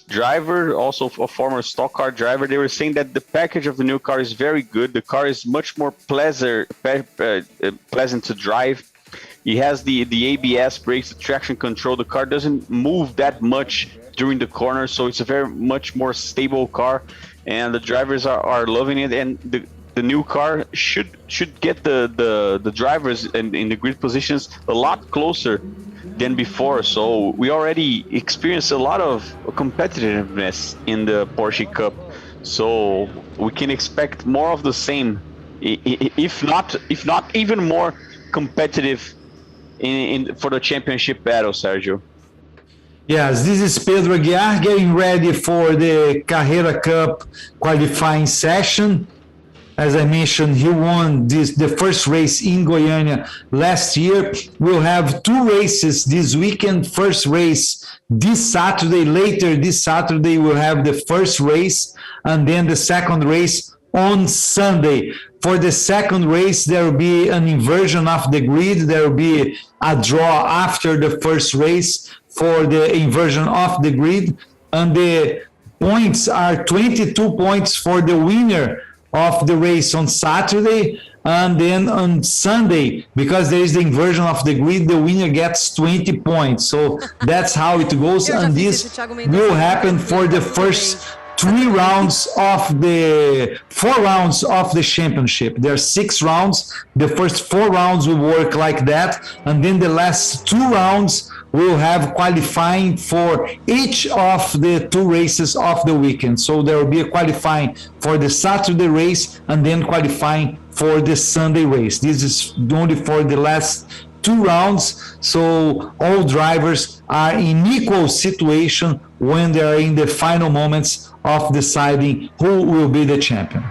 driver, also a former stock car driver. They were saying that the package of the new car is very good. The car is much more pleasant to drive. He has the ABS brakes, the traction control. The car doesn't move that much during the corner, so it's a very much more stable car, and the drivers are loving it. And the new car should get the drivers in the grid positions a lot closer than before. So we already experienced a lot of competitiveness in the Porsche Cup. So we can expect more of the same, if not even more competitive for the championship battle, Sergio. Yes, this is Pedro Aguiar getting ready for the Carrera Cup qualifying session. As I mentioned, he won the first race in Goiania last year. We'll have 2 races this weekend. First race this Saturday. Later this Saturday, we'll have the first race, and then the second race on Sunday. For the second race, there will be an inversion of the grid. There will be a draw after the first race for the inversion of the grid. And the points are 22 points for the winner of the race on Saturday, and then on Sunday, because there is the inversion of the grid, the winner gets 20 points. So that's how it goes, and this will happen for the first 4 rounds of the championship. There are 6 rounds. The first 4 rounds will work like that, and then the last 2 rounds will have qualifying for each of the 2 races of the weekend. So there will be a qualifying for the Saturday race and then qualifying for the Sunday race. This is only for the last 2 rounds. So all drivers are in equal situation when they are in the final moments of deciding who will be the champion.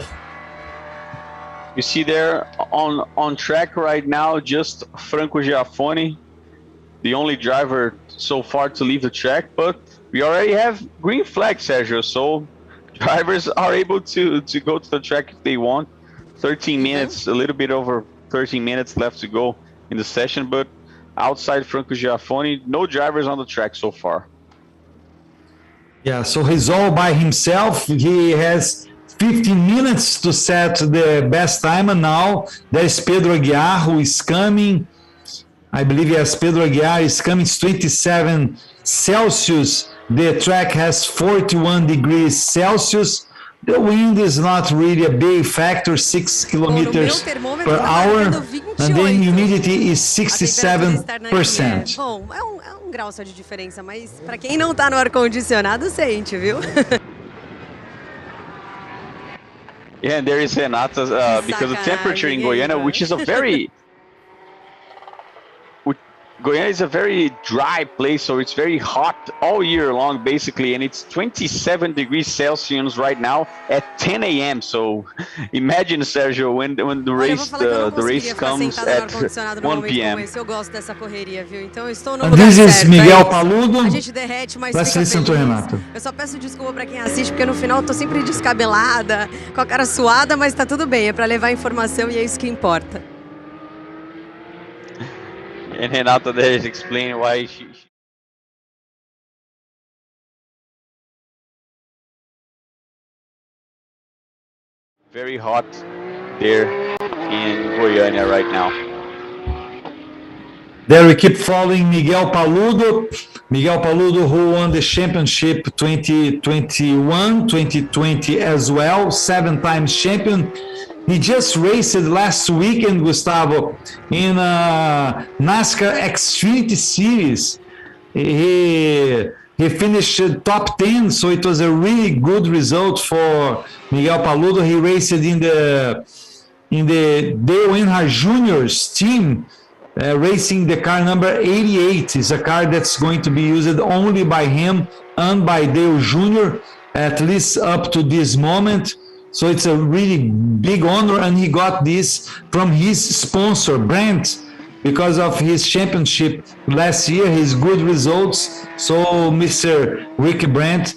You see there on track right now, just Franco Giaffoni. the only driver so far to leave the track, but we already have green flag, Sergio. So drivers are able to go to the track if they want. 13 minutes, a little bit over 13 minutes left to go in the session, but outside Franco Giaffoni, no drivers on the track so far. Yeah, so he's all by himself. He has 15 minutes to set the best time, and now there's Pedro Aguiar who is coming. I believe, yes, Pedro Aguiar is coming. It's 27 Celsius. The track has 41 degrees Celsius. The wind is not really a big factor, 6 kilometers per hour, and then humidity is 67%. Bom, é um grau só de diferença, mas para quem não tá no ar-condicionado, sente, viu? Yeah, and there is Renata, because the temperature in Goiânia, which is a very... Goiânia is a very dry place, so it's very hot all year long, basically, and it's 27 degrees Celsius right now at 10 a.m. So imagine, Sergio, when the race comes at 1 p.m. Eu gosto dessa correria, viu? Então eu estou no lugar This is certo, Miguel Paludo. A gente derrete, mas Let's fica listen to feliz. Renato. Eu só peço desculpa para quem assiste, porque no final eu tô sempre descabelada, com a cara suada, mas tá tudo bem, é para levar informação e é isso que importa. And Renata there is explaining why she very hot there in Goiânia right now. There we keep following Miguel Paludo. Miguel Paludo, who won the championship 2021, 2020 as well, 7 times champion. He just raced last weekend, Gustavo, in NASCAR Xfinity Series. He finished top 10, so it was a really good result for Miguel Paludo. He raced in the Dale Earnhardt Jr.'s team, racing the car number 88. It's a car that's going to be used only by him and by Dale Jr., at least up to this moment. So it's a really big honor, and he got this from his sponsor, Brandt, because of his championship last year, his good results. So Mr. Rick Brandt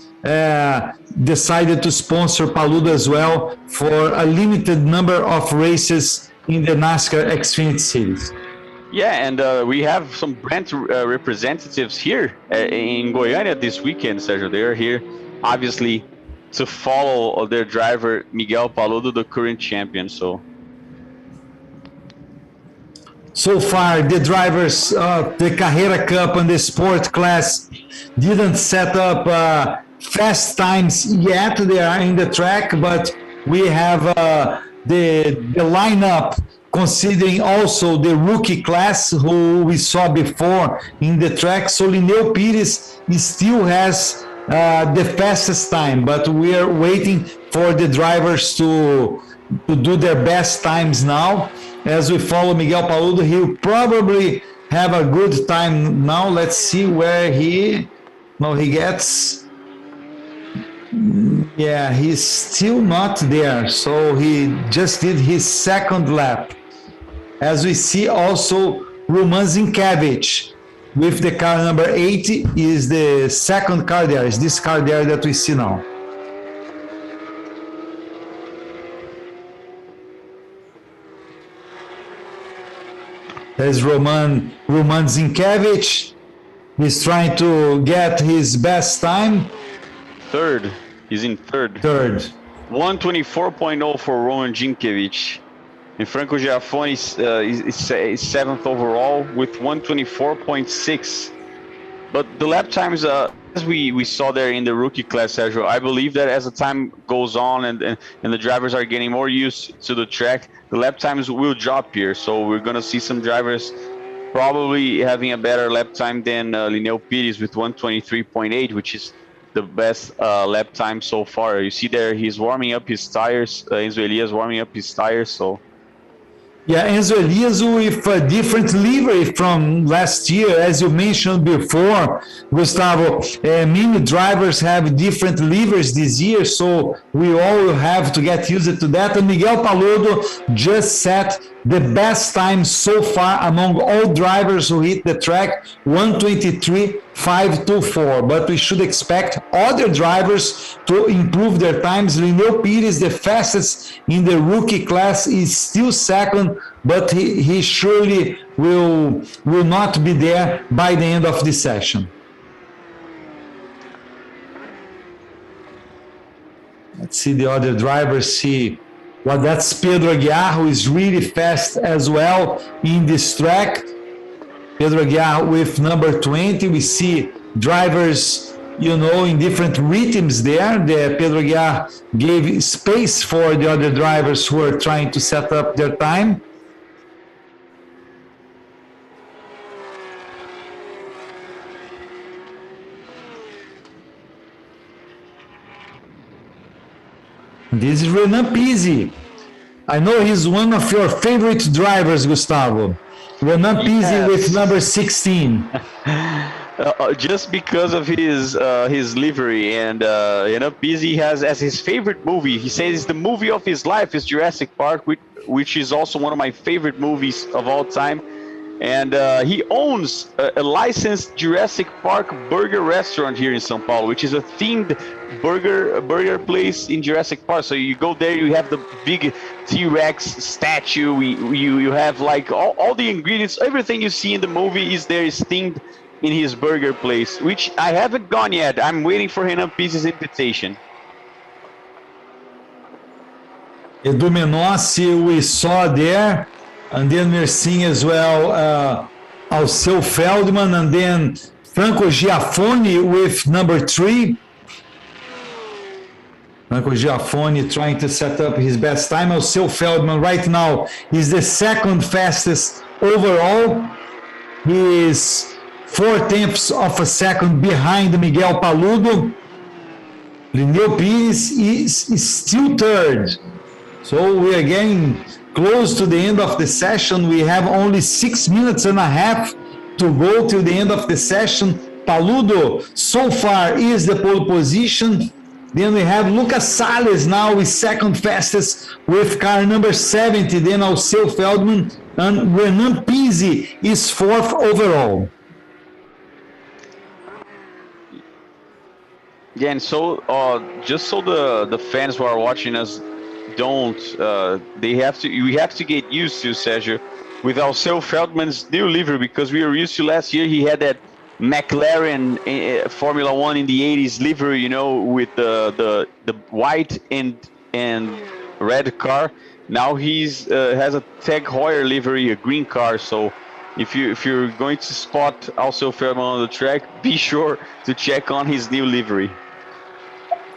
decided to sponsor Paludo as well for a limited number of races in the NASCAR Xfinity Series. Yeah, and we have some Brandt representatives here in Goiânia this weekend, Sergio. They are here, obviously, to follow their driver Miguel Paludo, the current champion. So far, the drivers of the Carrera Cup and the Sport class didn't set up fast times yet. They are in the track, but we have the lineup considering also the rookie class who we saw before in the track. So Lineu Pires still has the fastest time, but we are waiting for the drivers to do their best times now. As we follow Miguel Paludo, he'll probably have a good time now. Let's see where he gets. Yeah, he's still not there. So he just did his second lap. As we see also Roman Zinkiewicz with the car number 80 is the second car there. Is this car there that we see now? There's Roman Zinkiewicz. He's trying to get his best time. Third. He's in third. 124.0 for Roman Zinkiewicz. And Franco Giaffoni is seventh overall with 124.6. But the lap times, as we saw there in the rookie class, Sergio, I believe that as the time goes on and the drivers are getting more used to the track, the lap times will drop here. So we're going to see some drivers probably having a better lap time than Lineu Pires with 123.8, which is the best lap time so far. You see there, he's warming up his tires. Enzo Elias warming up his tires. So Yeah, Enzo Elias with a different livery from last year, as you mentioned before, Gustavo. Many drivers have different liveries this year, so we all have to get used to that. And Miguel Paludo just set the best time so far among all drivers who hit the track, 1:23.524. But we should expect other drivers to improve their times. Lineu Pires, the fastest in the rookie class, is still second, but he surely will not be there by the end of the session. Let's see the other drivers, see what that's Pedro Aguiar, who is really fast as well in this track. Pedro Aguiar with number 20. We see drivers, in different rhythms there. Pedro Aguiar gave space for the other drivers who are trying to set up their time. This is Renan Pizzi. I know he's one of your favorite drivers, Gustavo. Renan Pizzi with number 16. Just because of his livery, and Renan Pizzi has as his favorite movie. He says the movie of his life is Jurassic Park, which is also one of my favorite movies of all time. And he owns a licensed Jurassic Park burger restaurant here in São Paulo, which is a themed burger place in Jurassic Park. So you go there, you have the big T-Rex statue. You have like all the ingredients, everything you see in the movie is themed in his burger place, which I haven't gone yet. I'm waiting for Renan Pizzi's invitation. Edu Menossi, we saw there. And then we're seeing as well Alceu Feldman, and then Franco Giafone with number 3. Franco Giafone trying to set up his best time. Alceu Feldman right now is the second fastest overall. He is 0.4 of a second behind Miguel Paludo. Lineu Pires is still third. So we are getting close to the end of the session. We have only 6 minutes and a half to go till the end of the session. Paludo so far is the pole position. Then we have Lucas Salles now is second fastest with car number 70. Then Alceu Feldman, and Renan Pizzi is fourth overall. Yeah, and so just so the fans who are watching us we have to get used to, Sergio, with Alceu Feldman's new livery, because we were used to last year he had that McLaren Formula One in the 80s livery, with the white and red car. Now he's has a Tag Heuer livery, a green car. So if you're going to spot Alceu Feldman on the track, be sure to check on his new livery.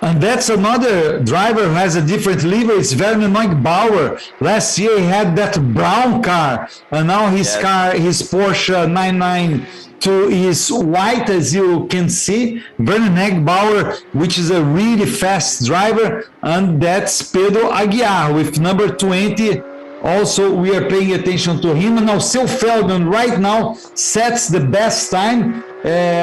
And that's another driver who has a different livery. It's Werner Neugebauer. Last year he had that brown car, and now his Porsche 992 is white, as you can see. Werner Neugebauer, which is a really fast driver, and that's Pedro Aguiar with number 20. Also, we are paying attention to him. And Alceu Feldman right now sets the best time.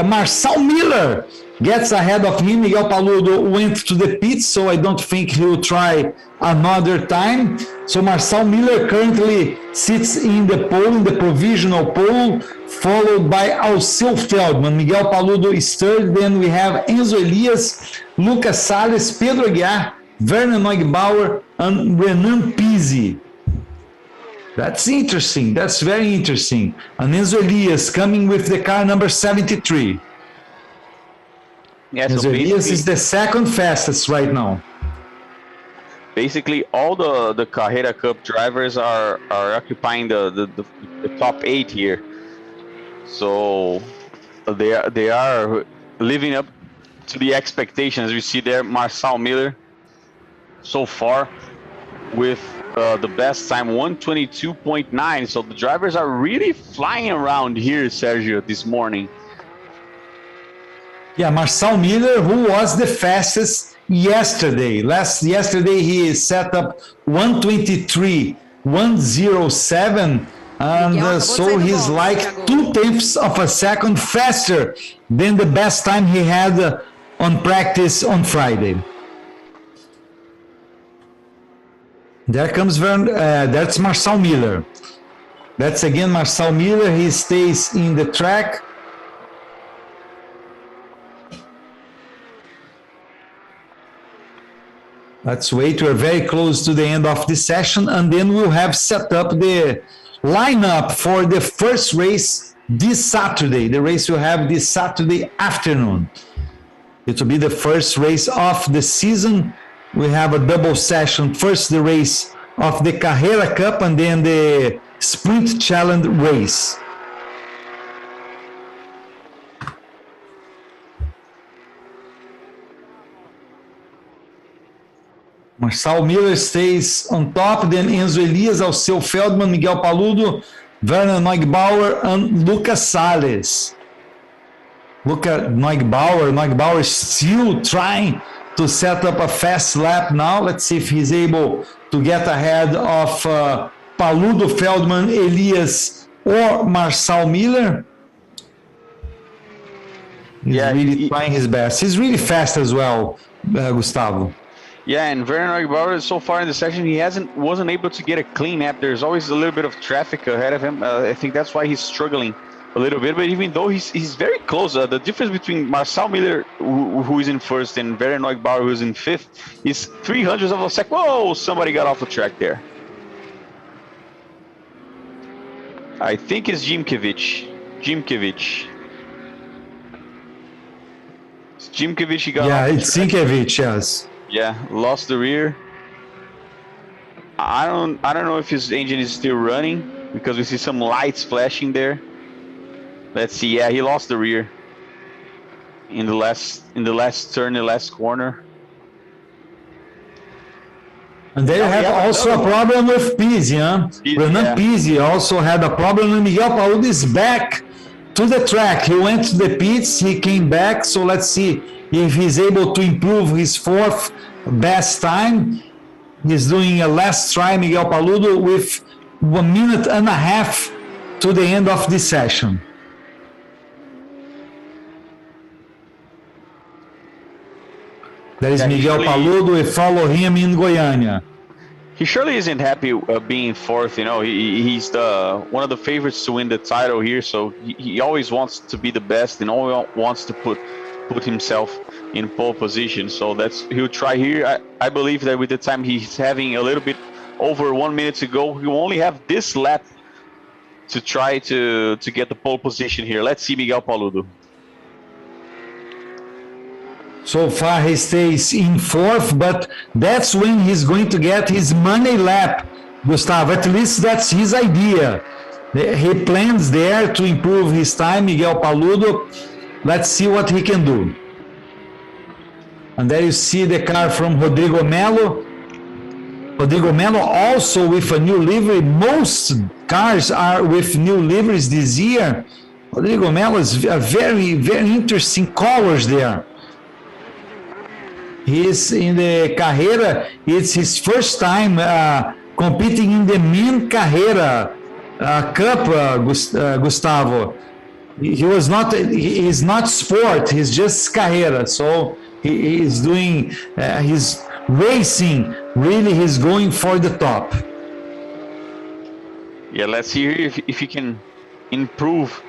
Marcel Miller gets ahead of him. Miguel Paludo went to the pits, so I don't think he'll try another time. So Marcel Miller currently sits in the pole, in the provisional pole, followed by Alceu Feldman. Miguel Paludo is third. Then we have Enzo Elias, Lucas Salles, Pedro Aguiar, Werner Neugebauer, and Renan Pizzi. That's interesting. That's very interesting. And Enzo Elias coming with the car number 73. Yeah, so Elias is the second fastest right now. Basically, all the Carrera Cup drivers are occupying the top 8 here. So they are living up to the expectations. We see there Marcel Miller so far with the best time, 1:22.9. So the drivers are really flying around here, Sergio, this morning. Yeah, Marcel Miller, who was the fastest yesterday. Yesterday he set up 1:23 1:07. And so he's like 0.2 of a second faster than the best time he had on practice on Friday. There comes that's Marcel Miller. That's again Marcel Miller. He stays in the track. Let's wait. We're very close to the end of the session, and then we'll have set up the lineup for the first race this Saturday. The race we'll have this Saturday afternoon. It will be the first race of the season. We have a double session. First, the race of the Carrera Cup, and then the Sprint Challenge race. Marcel Miller stays on top, then Enzo Elias, Alceu Feldman, Miguel Paludo, Werner Neugebauer, and Lucas Salles. Neugebauer is still trying to set up a fast lap now. Let's see if he's able to get ahead of Paludo, Feldman, Elias, or Marcel Miller. He's really trying his best. He's really fast as well, Gustavo. Yeah, and Werner Neugebauer, so far in the section, he wasn't able to get a clean lap. There's always a little bit of traffic ahead of him. I think that's why he's struggling a little bit. But even though he's very close, the difference between Marcel Miller, who is in first, and Werner Neugebauer, who's in fifth, is 0.03 of a second. Whoa! Somebody got off the track there. I think it's Jimkiewicz. He got off the it's track. Sinkiewicz, yes. Yeah, lost the rear. I don't know if his engine is still running because we see some lights flashing there. Let's see. Yeah, he lost the rear in the last turn, the last corner. And they have also a problem with Pizzi, huh? Renan Pizzi also had a problem, and Miguel Paludo is back to the track. He went to the pits, he came back, so let's see if he's able to improve his fourth best time. He's doing a last try, Miguel Paludo, with 1.5 minutes to the end of this session. There is Miguel Paludo. We follow him in Goiania. He surely isn't happy being fourth. You know, he's one of the favorites to win the title here. So he always wants to be the best and always wants to put himself in pole position. So he'll try here. I believe that with the time he's having a little bit over 1 minute to go, he will only have this lap to try to get the pole position here. Let's see Miguel Paludo. So far he stays in fourth, but that's when he's going to get his money lap, Gustavo. At least that's his idea. He plans there to improve his time, Miguel Paludo. Let's see what he can do. And there you see the car from Rodrigo Melo. Rodrigo Melo also with a new livery. Most cars are with new liveries this year. Rodrigo Melo is a very, very interesting colors there. He's in the Carrera. It's his first time competing in the Men Carrera Cup, Gustavo. He's not sport, he's just Carrera. So he is doing, he's racing, really he's going for the top. Yeah, let's see if he can improve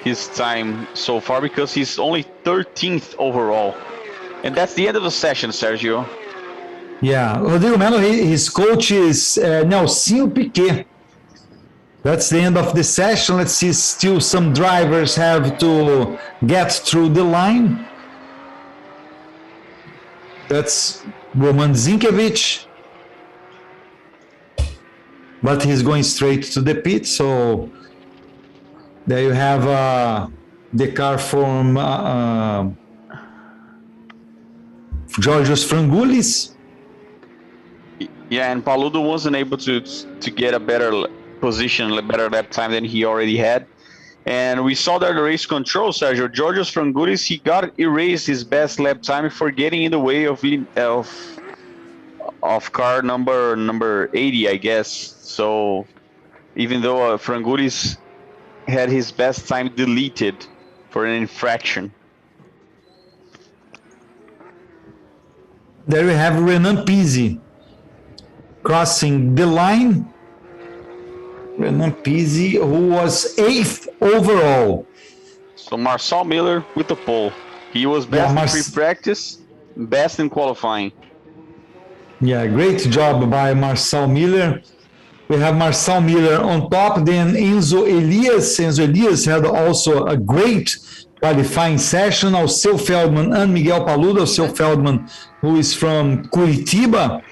his time so far, because he's only 13th overall. And that's the end of the session, Sergio. Yeah, Rodrigo Melo, his coach is Nelsinho Piquet. That's the end of the session. Let's see, still some drivers have to get through the line. That's Roman Zinkiewicz. But he's going straight to the pit, so there you have the car from Georgios Frangoulis. Yeah, and Paludo wasn't able to get a better position, a better lap time than he already had. And we saw that the race control, Sergio. Georgios Frangoulis, he got erased his best lap time for getting in the way of of car number 80, I guess. So even though Frangulis had his best time deleted for an infraction. There we have Renan Pizzi crossing the line. Renan Pizzi, who was 8th overall. So Marcel Miller with the pole. He was best in free practice, best in qualifying. Yeah, great job by Marcel Miller. We have Marcel Miller on top, then Enzo Elias. Enzo Elias had also a great qualifying session. Alceu Feldman and Miguel Paludo. Alceu Feldman, who is from Curitiba.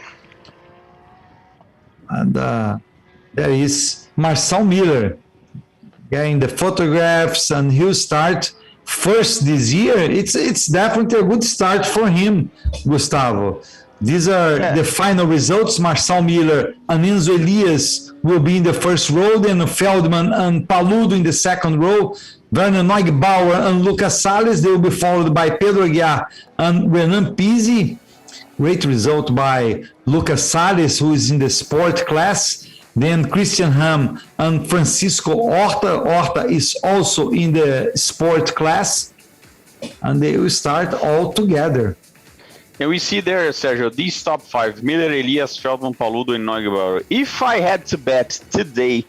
And there is Marcel Miller getting the photographs, and he'll start first this year. It's definitely a good start for him, Gustavo. These are the final results. Marcel Miller and Enzo Elias will be in the first row, then Feldman and Paludo in the second row. Werner Neugebauer and Lucas Salles, they will be followed by Pedro Aguiar and Renan Pizzi. Great result by Lucas Salles, who is in the sport class. Then Christian Ham and Francisco Horta. Horta is also in the sport class. And they will start all together. And we see there, Sergio, these top 5, Miller, Elias, Feldman, Paludo, and Neugebauer. If I had to bet today,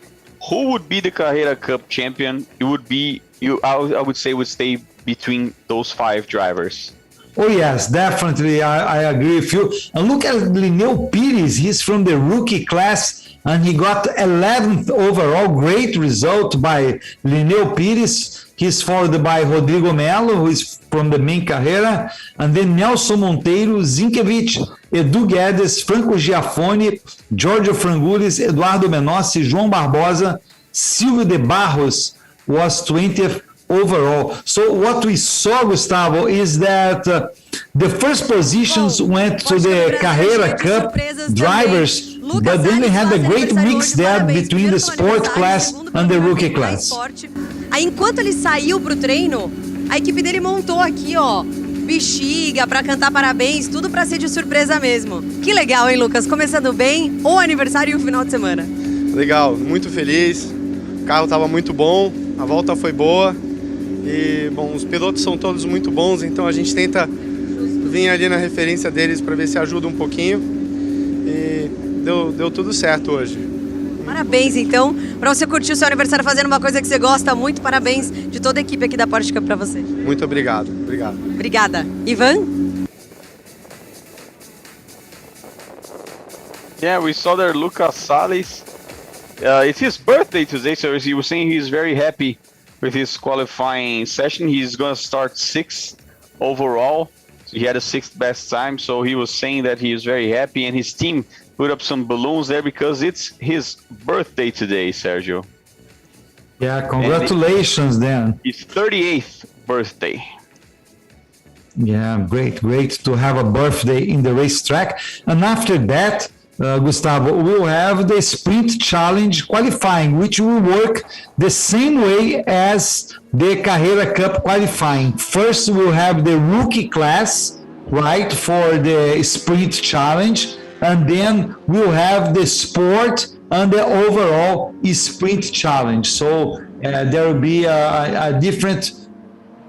who would be the Carrera Cup champion? It would be, I would say, would stay between those 5 drivers. Oh, yes, definitely. I agree with you. And look at Linneu Pires. He's from the rookie class, and he got 11th overall. Great result by Linneu Pires. He's followed by Rodrigo Melo, who is from the main Carrera, and then Nelson Monteiro, Zinkiewicz, Edu Guedes, Franco Giafone, Giorgio Frangulis, Eduardo Menossi, João Barbosa, Silvio de Barros was 20th overall. So what we saw, Gustavo, is that the first positions went to the Carrera Cup drivers, but then they had a great mix there between the sport class and the rookie class. Aí, enquanto ele saiu pro treino, a equipe dele montou aqui, ó, bexiga pra cantar parabéns, tudo pra ser de surpresa mesmo. Que legal, hein, Lucas? Começando bem, o aniversário e o final de semana. Legal, muito feliz. O carro estava muito bom, a volta foi boa. E, bom, os pilotos são todos muito bons, então a gente tenta vir ali na referência deles para ver se ajuda um pouquinho. E deu tudo certo hoje. Parabéns, então, para você curtir o seu aniversário fazendo uma coisa que você gosta muito. Parabéns de toda a equipe aqui da Porsche Cup para você. Muito obrigado. Obrigado. Obrigada. Ivan? Yeah, we saw there Lucas Salles. It's his birthday today, so he was saying he's very happy with his qualifying session. He's going to start 6th overall. So he had a 6th best time, so he was saying that he is very happy, and his team put up some balloons there because it's his birthday today, Sergio. Yeah, congratulations then. His 38th birthday. Yeah, great to have a birthday in the racetrack. And after that, Gustavo, we'll have the sprint challenge qualifying, which will work the same way as the Carrera Cup qualifying. First, we'll have the rookie class, right, for the sprint challenge. And then we'll have the sport and the overall sprint challenge. So there will be a different,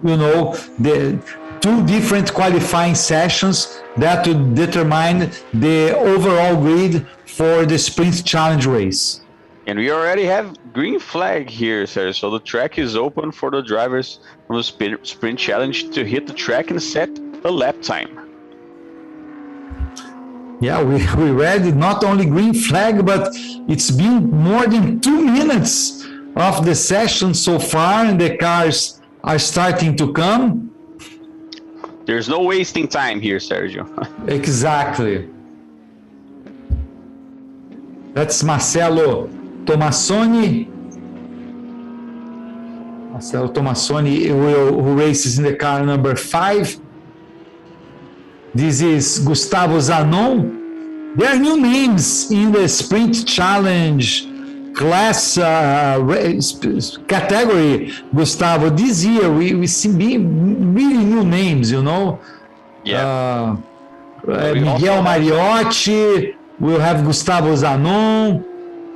the 2 different qualifying sessions that will determine the overall grid for the sprint challenge race. And we already have green flag here, sir. So the track is open for the drivers from the sprint challenge to hit the track and set a lap time. Yeah, we read not only green flag, but it's been more than 2 minutes of the session so far, and the cars are starting to come. There's no wasting time here, Sergio. Exactly. That's Marcelo Tomassoni. Marcelo Tomassoni, who races in the car number 5. This is Gustavo Zanon. There are new names in the sprint challenge class category, Gustavo. This year we see really new names, Yeah. Miguel Mariotti, we'll have Gustavo Zanon.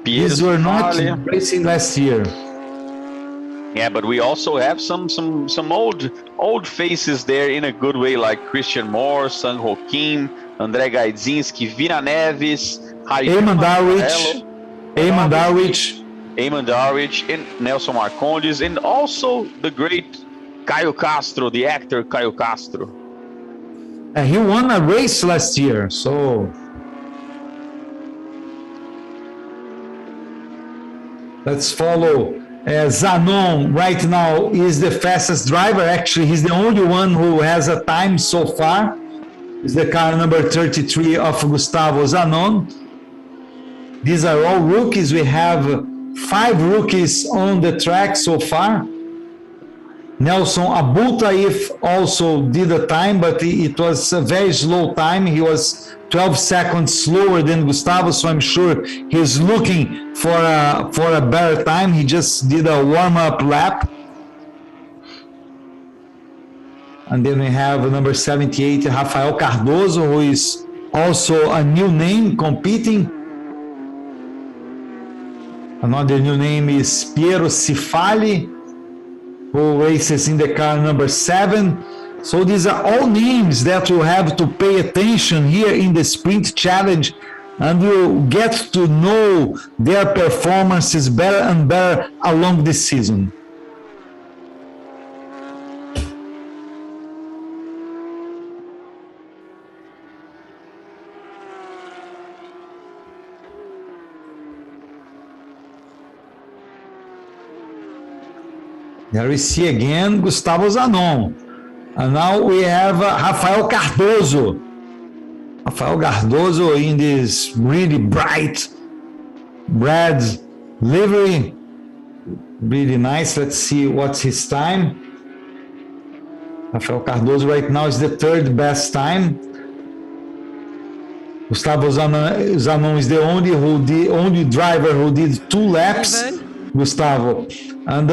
These were not racing last year. Yeah, but we also have some old faces there in a good way, like Christian Moore, San Joaquim, André Gaidzinski, Vina Neves, Eamon Darwich, and Nelson Marcondes, and also the great Caio Castro, the actor Caio Castro. He won a race last year, so let's follow. Zanon right now is the fastest driver. Actually, he's the only one who has a time so far. It's the car number 33 of Gustavo Zanon. These are all rookies. We have 5 rookies on the track so far. Nelson Abultaif also did a time, but it was a very slow time. He was 12 seconds slower than Gustavo, so I'm sure he's looking for a better time. He just did a warm-up lap. And then we have number 78, Rafael Cardoso, who is also a new name competing. Another new name is Piero Cifali, who races in the car number 7. So these are all names that you have to pay attention here in the Sprint Challenge, and you'll get to know their performances better and better along the season. There we see again Gustavo Zanon. And now we have Rafael Cardoso. Rafael Cardoso in this really bright red livery. Really nice. Let's see what's his time. Rafael Cardoso right now is the 3rd best time. Gustavo Zanon is the only driver who did 2 laps. Gustavo. And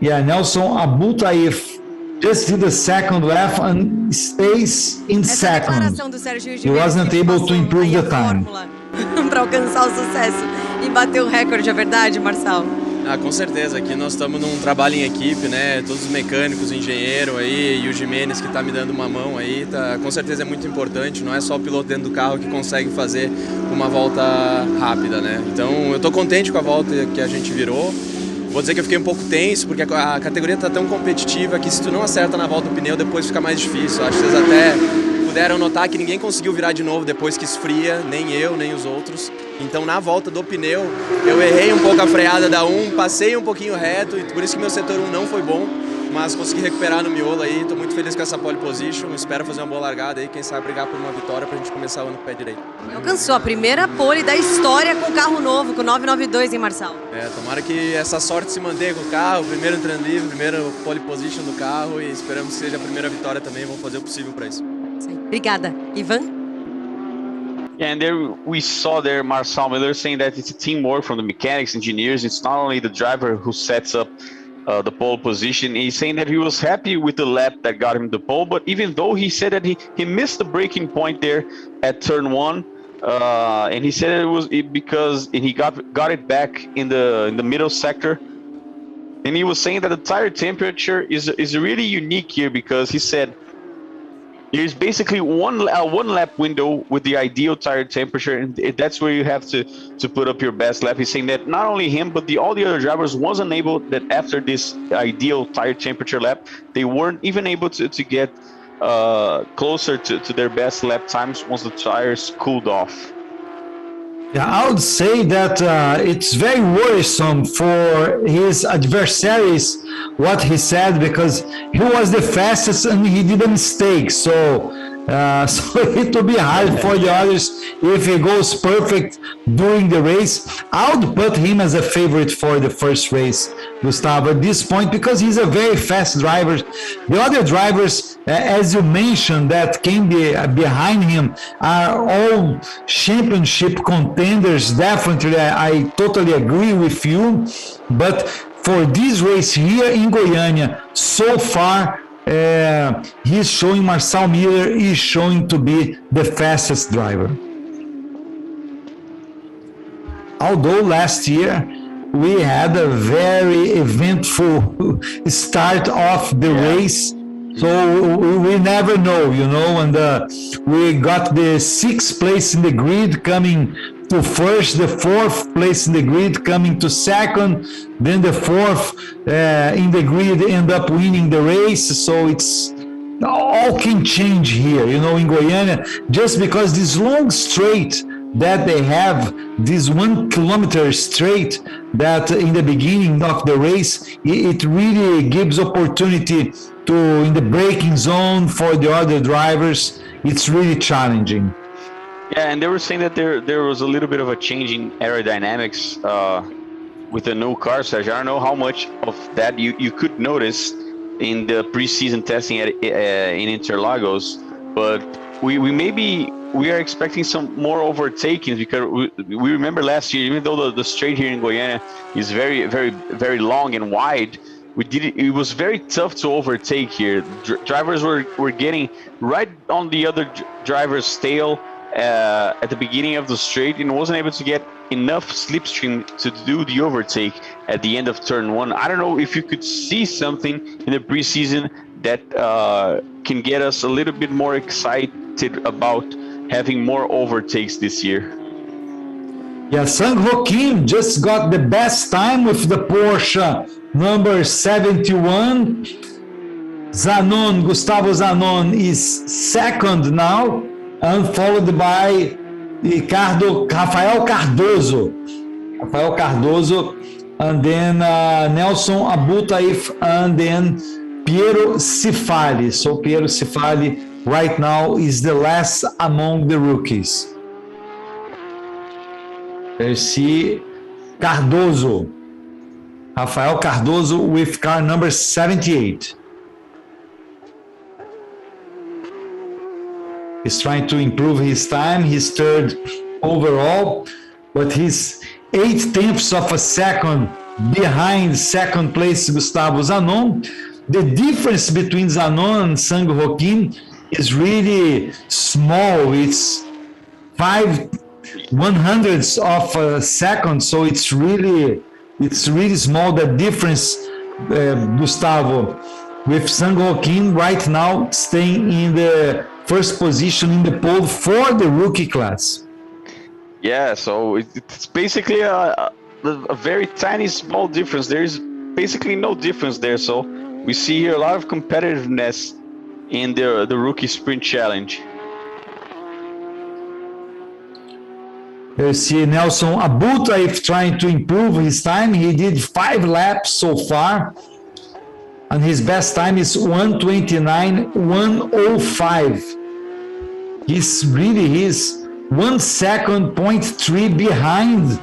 Nelson Abultaif just did the 2nd lap and stays in 2nd. He wasn't able to improve the time. Para alcançar o sucesso e bater o recorde, é verdade, Marçal? Com certeza, aqui nós estamos num trabalho em equipe, né? Todos os mecânicos, o engenheiro aí e o Jimenez que está me dando uma mão aí, com certeza é muito importante, não é só o piloto dentro do carro que consegue fazer uma volta rápida, né? Então eu estou contente com a volta que a gente virou. Vou dizer que eu fiquei um pouco tenso, porque a categoria está tão competitiva que se tu não acerta na volta do pneu, depois fica mais difícil. Acho que vocês até puderam notar que ninguém conseguiu virar de novo depois que esfria, nem eu, nem os outros. Então na volta do pneu, eu errei um pouco a freada da 1, passei um pouquinho reto, e por isso que meu setor 1 não foi bom, mas consegui recuperar no miolo aí. Estou muito feliz com essa pole position, espero fazer uma boa largada aí, quem sabe brigar por uma vitória pra gente começar o ano com o pé direito. Alcançou a primeira pole da história com carro novo, com 992, hein, Marçal? Tomara que essa sorte se mantenha com o carro, primeiro treino livre, primeira pole position do carro, e esperamos que seja a primeira vitória também, vamos fazer o possível para isso. Obrigada. Ivan? Yeah, and there we saw there Marcel Miller saying that it's a teamwork from the mechanics, engineers. It's not only the driver who sets up the pole position. He's saying that he was happy with the lap that got him the pole, but even though he said that he missed the braking point there at turn 1, and he said it was because he got it back in the middle sector. And he was saying that the tire temperature is really unique here, because he said there's basically one lap window with the ideal tire temperature, and that's where you have to put up your best lap. He's saying that not only him, but all the other drivers wasn't able, that after this ideal tire temperature lap, they weren't even able to get closer to their best lap times once the tires cooled off. Yeah, I would say that it's very worrisome for his adversaries what he said, because he was the fastest and he did a mistake. So it will be hard for the others if he goes perfect during the race. I would put him as a favorite for the first race, Gustavo, at this point, because he's a very fast driver. The other drivers, as you mentioned, that came behind him are all championship contenders. Definitely, I totally agree with you. But for this race here in Goiania, so far, he's showing Marcel Miller is showing to be the fastest driver. Although last year we had a very eventful start of the race, so we never know, and we got the 6th place in the grid coming to first, the 4th place in the grid coming to second, then the 4th in the grid end up winning the race, so it's all can change here, in Goiania, just because this long straight that they have, this 1 kilometer straight that in the beginning of the race, it really gives opportunity to, in the braking zone for the other drivers, it's really challenging. Yeah, and they were saying that there was a little bit of a change in aerodynamics with the new car, Sergio. I don't know how much of that you could notice in the preseason testing in Interlagos, but we are expecting some more overtakings because we remember last year, even though the straight here in Goiania is very, very, very long and wide, it was very tough to overtake here. Drivers were getting right on the other driver's tail at the beginning of the straight and wasn't able to get enough slipstream to do the overtake at the end of turn 1. I don't know if you could see something in the preseason that can get us a little bit more excited about having more overtakes this year. Yeah, Sang Joaquim just got the best time with the Porsche number 71. Gustavo Zanon is second now, and followed by Rafael Cardoso, and then Nelson Abutaif, and then Piero Cifali. So Piero Cifali right now is the last among the rookies. You see Cardoso, Rafael Cardoso with car number 78. He's trying to improve his time. He's third overall, but he's 0.8 of a second behind second place Gustavo Zanon. The difference between Zanon and Sang Joaquim is really small. It's 0.05 of a second, so it's really small, the difference, Gustavo, with Sang Joaquim right now staying in the first position in the pole for the rookie class. Yeah, so it's basically a very tiny, small difference. There is basically no difference there. So we see here a lot of competitiveness in the rookie sprint challenge. You see Nelson Abutaif trying to improve his time. He did 5 laps so far, and his best time is 1:29.105. He's 1 second, 0.3 behind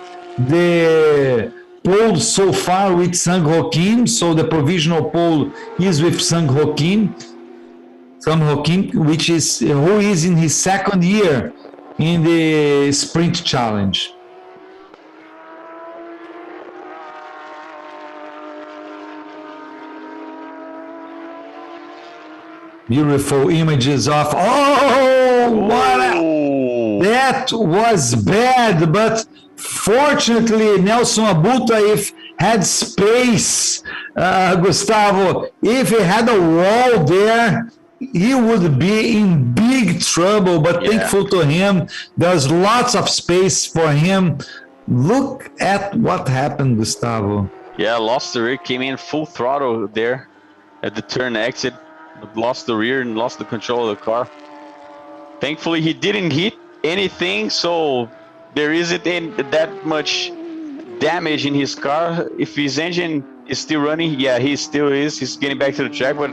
the pole so far with Sang Joaquim. So the provisional pole is with Sang Joaquim, who is in his second year in the sprint challenge. Beautiful images of, that was bad, but fortunately Nelson Abutaif had space, Gustavo. If he had a wall there, he would be in big trouble, but thankful to him, there's lots of space for him. Look at what happened, Gustavo. Yeah, lost the rear, came in full throttle there at the turn exit, lost the rear and lost the control of the car. Thankfully, he didn't hit anything, so there isn't that much damage in his car. If his engine is still running, he still is. He's getting back to the track, but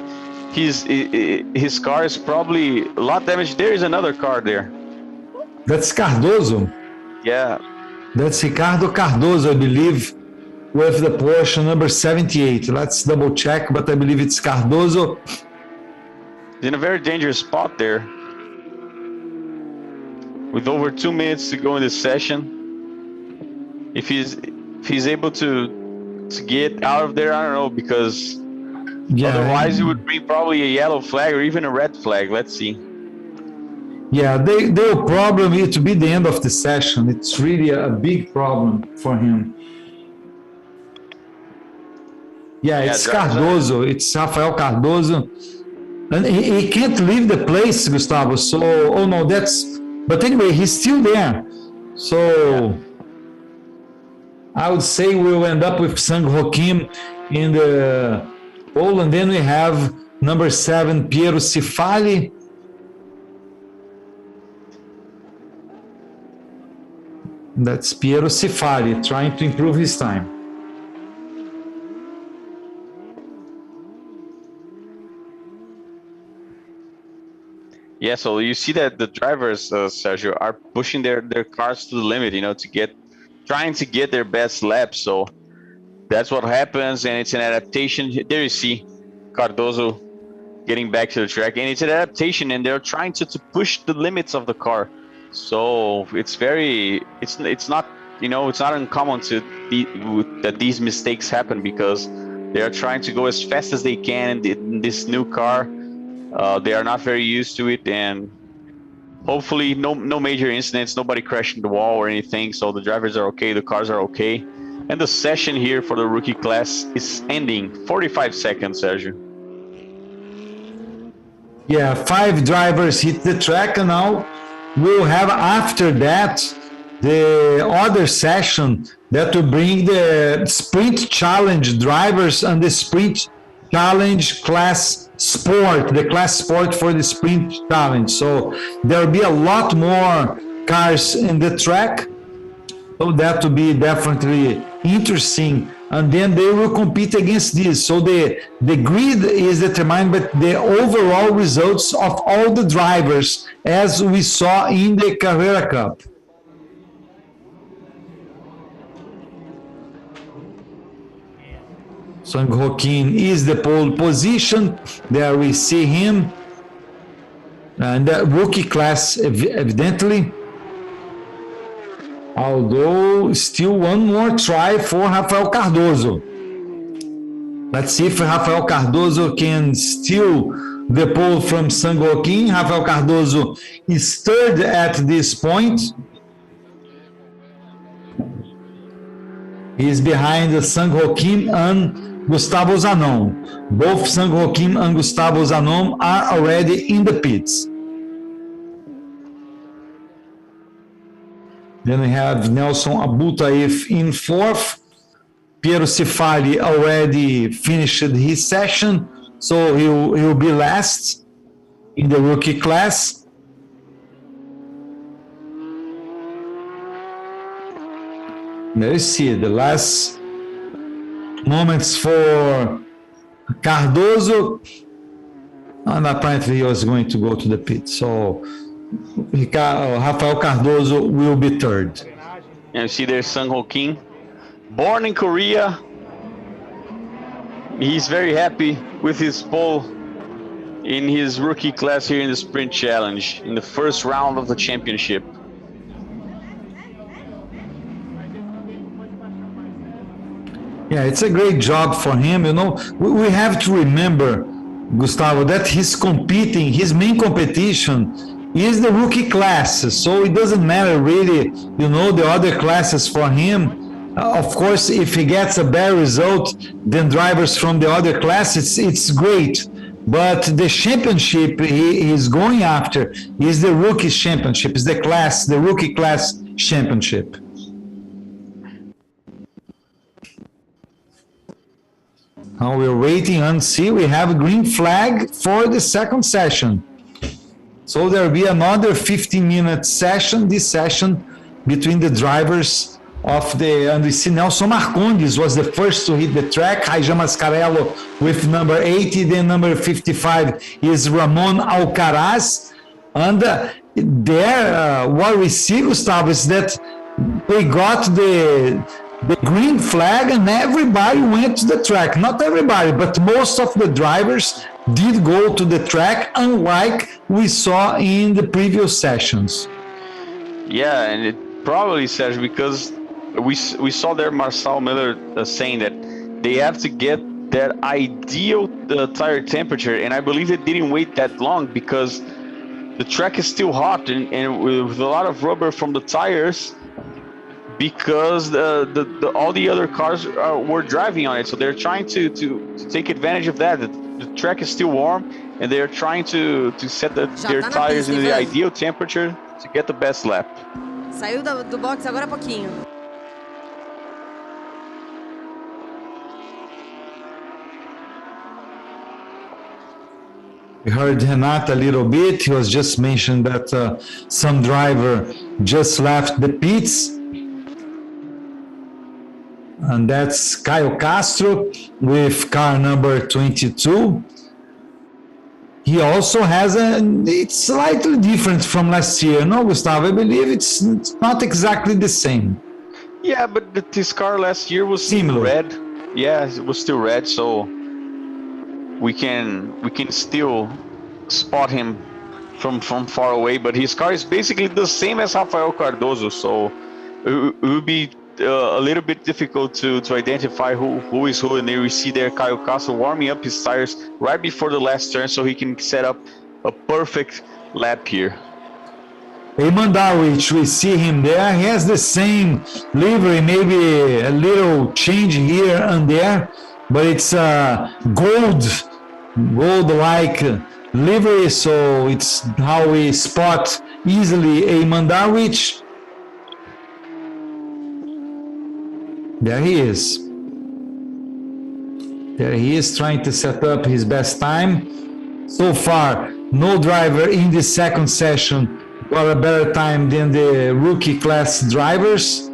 his car is probably a lot damaged. There is another car there. That's Cardoso. Yeah. That's Ricardo Cardoso, I believe, with the Porsche number 78. Let's double check, but I believe it's Cardoso. He's in a very dangerous spot there. With over 2 minutes to go in this session. If he's able to get out of there, I don't know, because Yeah. Otherwise, it would be probably a yellow flag or even a red flag. Let's see. Yeah, their problem is to be the end of the session. It's really a big problem for him. Yeah, it's Cardoso. It's Rafael Cardoso. And he can't leave the place, Gustavo. So, oh no, but anyway, he's still there. So, I would say we'll end up with Sang Joaquim in the pole. And then we have number 7, Piero Cifali. That's Piero Cifali trying to improve his time. Yeah, so you see that the drivers, Sergio, are pushing their cars to the limit, trying to get their best lap. So that's what happens, and it's an adaptation. There you see Cardoso getting back to the track, and it's an adaptation, and they're trying to push the limits of the car. So it's not uncommon that these mistakes happen, because they are trying to go as fast as they can in this new car. They are not very used to it, and hopefully no major incidents, nobody crashing the wall or anything. So the drivers are okay, the cars are okay, and the session here for the rookie class is ending. 45 seconds, Sergio. Yeah, 5 drivers hit the track, and now we'll have after that the other session that will bring the sprint challenge drivers and the sprint challenge class sport, the class sport for the sprint challenge. So there'll be a lot more cars in the track. So that will be definitely interesting. And then they will compete against this. So the grid is determined by the overall results of all the drivers, as we saw in the Carrera Cup. Sang Joaquim is the pole position. There we see him. And the rookie class, evidently. Although still one more try for Rafael Cardoso. Let's see if Rafael Cardoso can steal the pole from Sang Joaquim. Rafael Cardoso is third at this point. He is behind Sang Joaquim and Gustavo Zanon. Both Sang Joaquim and Gustavo Zanon are already in the pits. Then we have Nelson Abutaif in fourth. Piero Cifali already finished his session, so he will be last in the rookie class. There you see the last moments for Cardoso, and apparently he was going to go to the pit. So Rafael Cardoso will be third. And you see there's Sang Joaquim, born in Korea. He's very happy with his pole in his rookie class here in the Sprint Challenge in the first round of the championship. Yeah, it's a great job for him. We have to remember, Gustavo, that his main competition is the rookie class, so it doesn't matter really, the other classes for him. Of course, if he gets a better result than drivers from the other classes, it's great. But the championship he is going after is the rookie championship, is the rookie class championship. Now we're waiting and see. We have a green flag for the second session. So there will be another 15-minute session, this session between the drivers and we see Nelson Marcondes was the first to hit the track. Raija Mascarello with number 80, then number 55 is Ramon Alcaraz. And there, what we see, Gustavo, is that they got the green flag and everybody went to the track. Not everybody, but most of the drivers did go to the track, unlike we saw in the previous sessions. Yeah, and it probably, Sergio, because we saw there Marcel Miller saying that they have to get that ideal tire temperature, and I believe it didn't wait that long because the track is still hot and with a lot of rubber from the tires, because all the other cars were driving on it, so they're trying to take advantage of that. The track is still warm, and they're trying to set their tires in the ideal temperature to get the best lap. Saiu do box agora há pouquinho. We heard Renata a little bit. He was just mentioned that some driver just left the pits. And that's Caio Castro with car number 22. He also has it's slightly different from last year. No, Gustavo, I believe it's not exactly the same. Yeah, but this car last year was similar. Red. Yeah, it was still red, so we can still spot him from far away. But his car is basically the same as Rafael Cardoso, so it will be a little bit difficult to identify who is who. And then we see there Caio Castro warming up his tires right before the last turn so he can set up a perfect lap here. Eamon, we see him there. He has the same livery, maybe a little change here and there, but it's gold-like livery, so it's how we spot easily Eamon. There he is. There he is trying to set up his best time. So far, no driver in the second session got a better time than the rookie class drivers.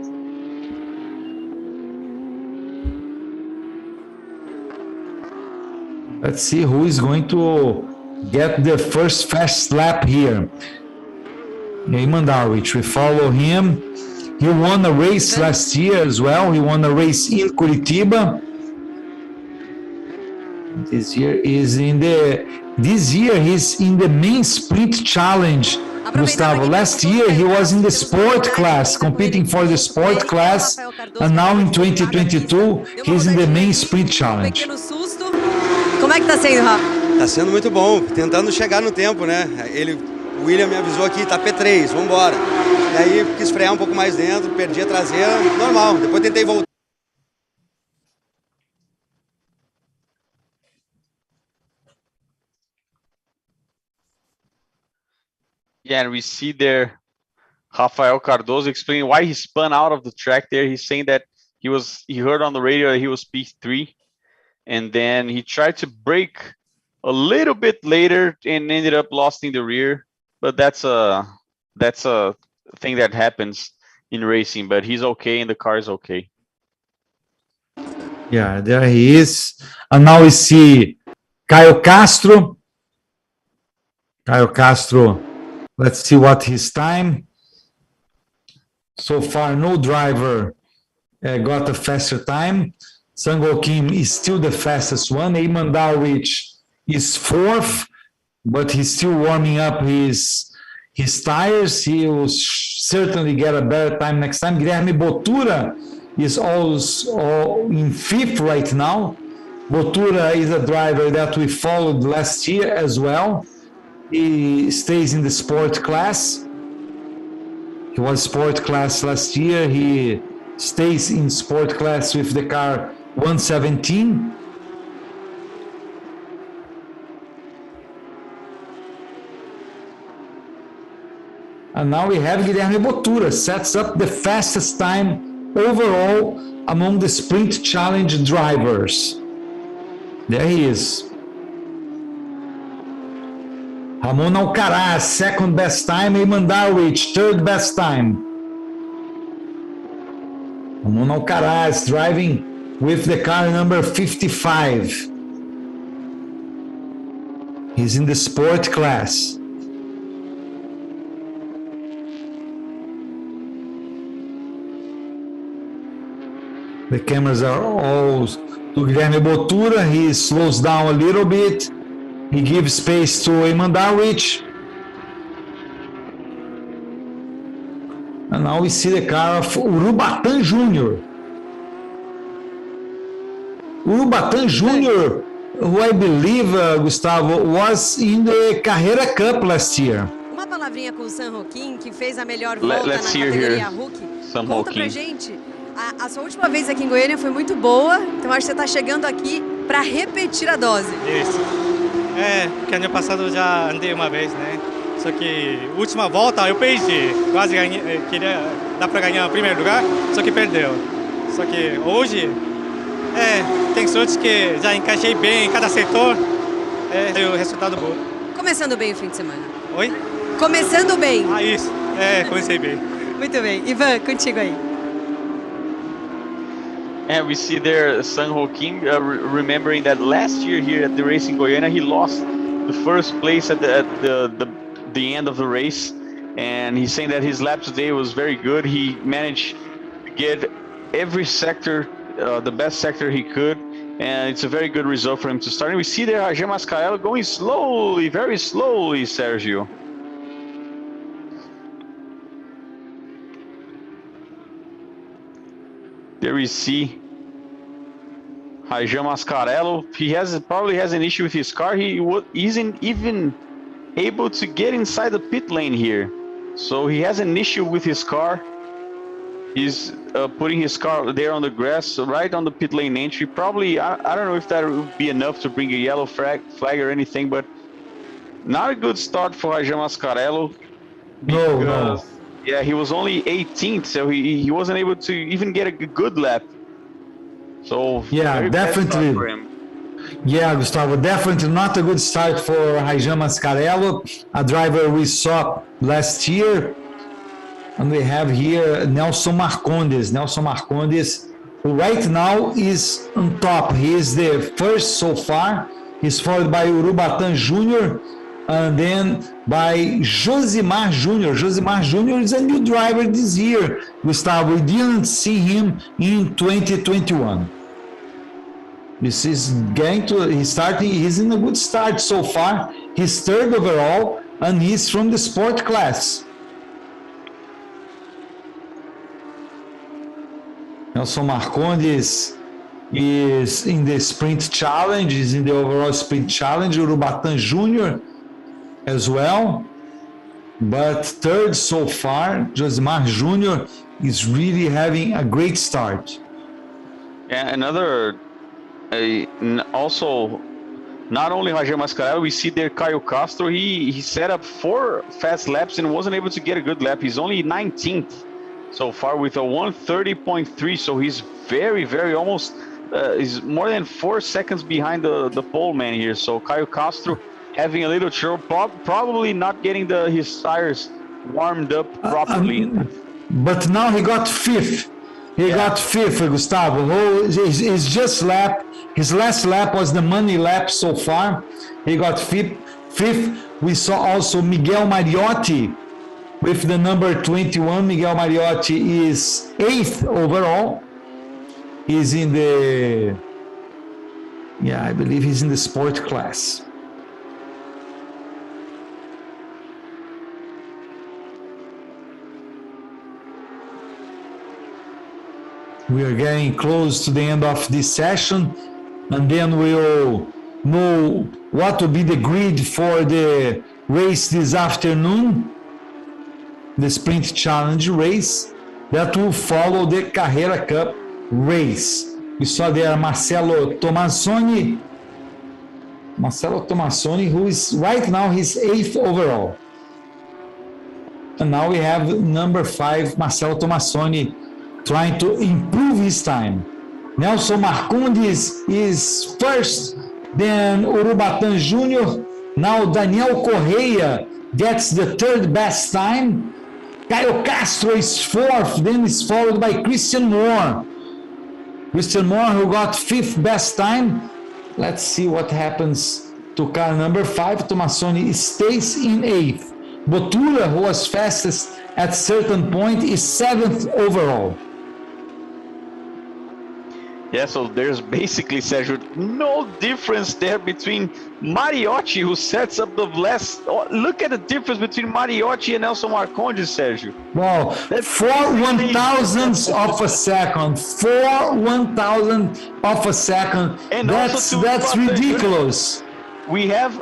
Let's see who is going to get the first fast lap here. Eamon Darwich, we follow him. He won a race last year as well. He won a race in Curitiba. This year he's in the main sprint challenge. Gustavo, last year he was in the sport class, competing for the sport class, and now in 2022 he's in the main sprint challenge. Como é que tá sendo, Rafa? Tá sendo muito bom, tentando chegar no tempo, né? O William me avisou aqui, tá P3, vamos embora. Daí quis frear um pouco mais dentro, perdi a traseira, normal. Depois tentei voltar. Yeah, and we see there Rafael Cardoso explaining why he spun out of the track there. He's saying that he heard on the radio that he was P3, and then he tried to brake a little bit later and ended up losing the rear. But that's a thing that happens in racing, but he's okay and the car is okay. Yeah, there he is. And now we see Caio Castro. Caio Castro, let's see what his time. So far, no driver got a faster time. Sangol Kim is still the fastest one. Eamon Darwich is fourth, but he's still warming up his tires. He will certainly get a better time next time. Guilherme Botura is also in fifth right now. Botura is a driver that we followed last year as well. He stays in the sport class. He was sport class last year. He stays in sport class with the car 117. And now we have Guilherme Botura, sets up the fastest time overall among the sprint challenge drivers. There he is. Ramon Alcaraz, second best time. Eamon Darwich, third best time. Ramon Alcaraz driving with the car number 55. He's in the sport class. The cameras are all to Guilherme Botura. He slows down a little bit. He gives space to Eamon Darwich. And now we see the car of Urubatán Jr. Urubatã Júnior, who I believe, Gustavo, was in the Carrera Cup last year. Uma palavrinha com o San Joaquim, que fez a melhor volta Let's na hear categoria here, Rookie. San Conta pra Joaquim. gente, a sua última vez aqui em Goiânia foi muito boa, então acho que você tá chegando aqui para repetir a dose. Isso. Porque ano passado eu já andei uma vez, né? Só que última volta eu perdi. Quase ganhei, dá para ganhar o primeiro lugar, só que perdeu. Só que hoje, tem sorte que já encaixei bem em cada setor, e o resultado bom. Começando bem o fim de semana. Oi? Começando bem. Isso. Comecei bem. Muito bem. Ivan, contigo aí. And we see there San Joaquim, remembering that last year here at the race in Goiânia, he lost the first place at the end of the race, and he's saying that his lap today was very good. He managed to get every sector, the best sector he could, and it's a very good result for him to start. And we see there Rajam Mascarello going slowly, very slowly, Sergio. There we see Rajam Mascarello. He probably has an issue with his car. He isn't even able to get inside the pit lane here. So he has an issue with his car. He's putting his car there on the grass, right on the pit lane entry. Probably, I don't know if that would be enough to bring a yellow flag or anything, but not a good start for Rajam Mascarello. No. Yeah, he was only 18th, so he wasn't able to even get a good lap. So Yeah, very bad start definitely. for him. Yeah, Gustavo, definitely not a good start for Rajam Mascarello, a driver we saw last year. And we have here Nelson Marcondes. Nelson Marcondes, who right now is on top. He is the first so far. He's followed by Urubatã Júnior and then by Josimar Júnior. Josimar Júnior is a new driver this year. Gustavo, we didn't see him in 2021. This is he's in a good start so far. He's third overall, and he's from the sport class. Nelson Marcondes is in the sprint challenge, is in the overall sprint challenge. Urubatã Júnior as well, but third so far. Josimar Júnior is really having a great start. Yeah, also, not only Rajam Mascarello, we see there Caio Castro. He set up 4 fast laps and wasn't able to get a good lap. He's only 19th so far with a 1:30.3, so he's very, very almost, he's more than 4 seconds behind the pole man here. So Caio Castro having a little trouble, probably not getting his tires warmed up properly. But now he got 5th. He got 5th, Gustavo. His his last lap was the money lap so far. He got 5th. We saw also Miguel Mariotti with the number 21. Miguel Mariotti is 8th overall. He's in I believe he's in the sport class. We are getting close to the end of this session, and then we'll know what will be the grid for the race this afternoon, the Sprint Challenge race, that will follow the Carrera Cup race. We saw there Marcelo Tomassoni, who is right now he's 8th overall. And now we have number 5, Marcelo Tomassoni, trying to improve his time. Nelson Marcondes is first, then Urubatã Júnior. Now Daniel Correia gets the 3rd best time. Caio Castro is 4th, then is followed by Christian Moore. Christian Moore, who got 5th best time. Let's see what happens to car number 5. Tomassoni stays in 8th. Botura, who was fastest at certain point, is 7th overall. Yeah, so there's basically, Sergio, no difference there between Mariotti, who sets up the last. Oh, look at the difference between Mariotti and Nelson Marcondes, Sergio. Wow, 4/1000th of a second. 4/1000th of a second. And that's ridiculous. We have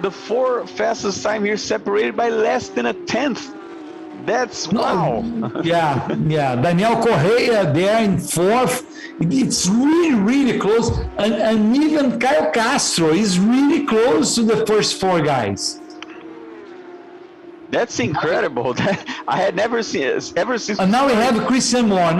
the four fastest time here separated by less than a tenth. That's wow. Yeah. Daniel Correa there in fourth. It's really close. And even Caio Castro is really close to the first four guys. That's incredible. I had never seen it ever since. And now we have Christian Moore.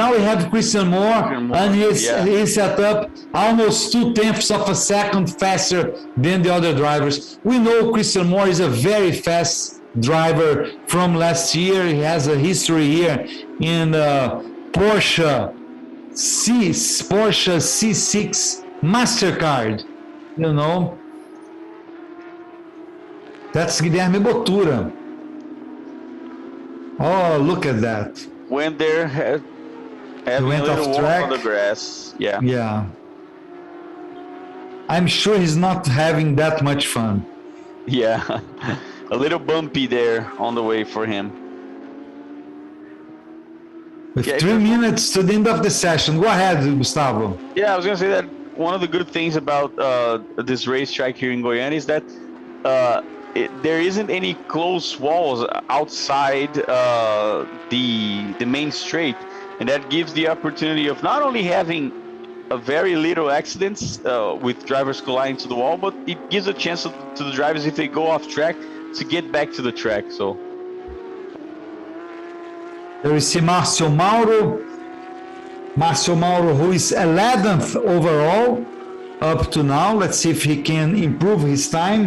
And he's set up almost 2/10ths of a second faster than the other drivers. We know Christian Moore is a very fast driver from last year. He has a history here in Porsche C6 Mastercard. You know, that's Guilherme Bottura. Oh, look at that. When they're having a little walk on the grass. Yeah. I'm sure he's not having that much fun. Yeah. A little bumpy there on the way for him. With 3 minutes to the end of the session. Go ahead, Gustavo. Yeah, I was going to say that one of the good things about this racetrack here in Goiânia is that there isn't any close walls outside the main straight, and that gives the opportunity of not only having a very little accidents with drivers colliding to the wall, but it gives a chance to the drivers, if they go off track, to get back to the track. So there is Márcio Mauro, who is 11th overall up to now. Let's see if he can improve his time.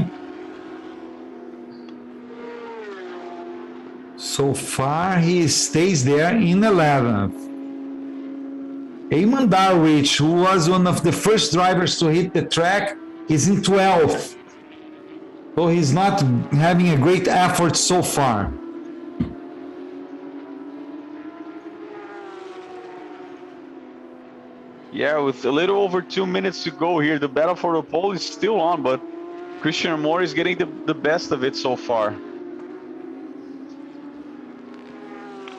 So far, he stays there in 11th. Eamon Darwich, who was one of the first drivers to hit the track, is in 12th. So he's not having a great effort so far. yeah, with a little over 2 minutes to go here, the battle for the pole is still on, but Christian Moore is getting the best of it so far.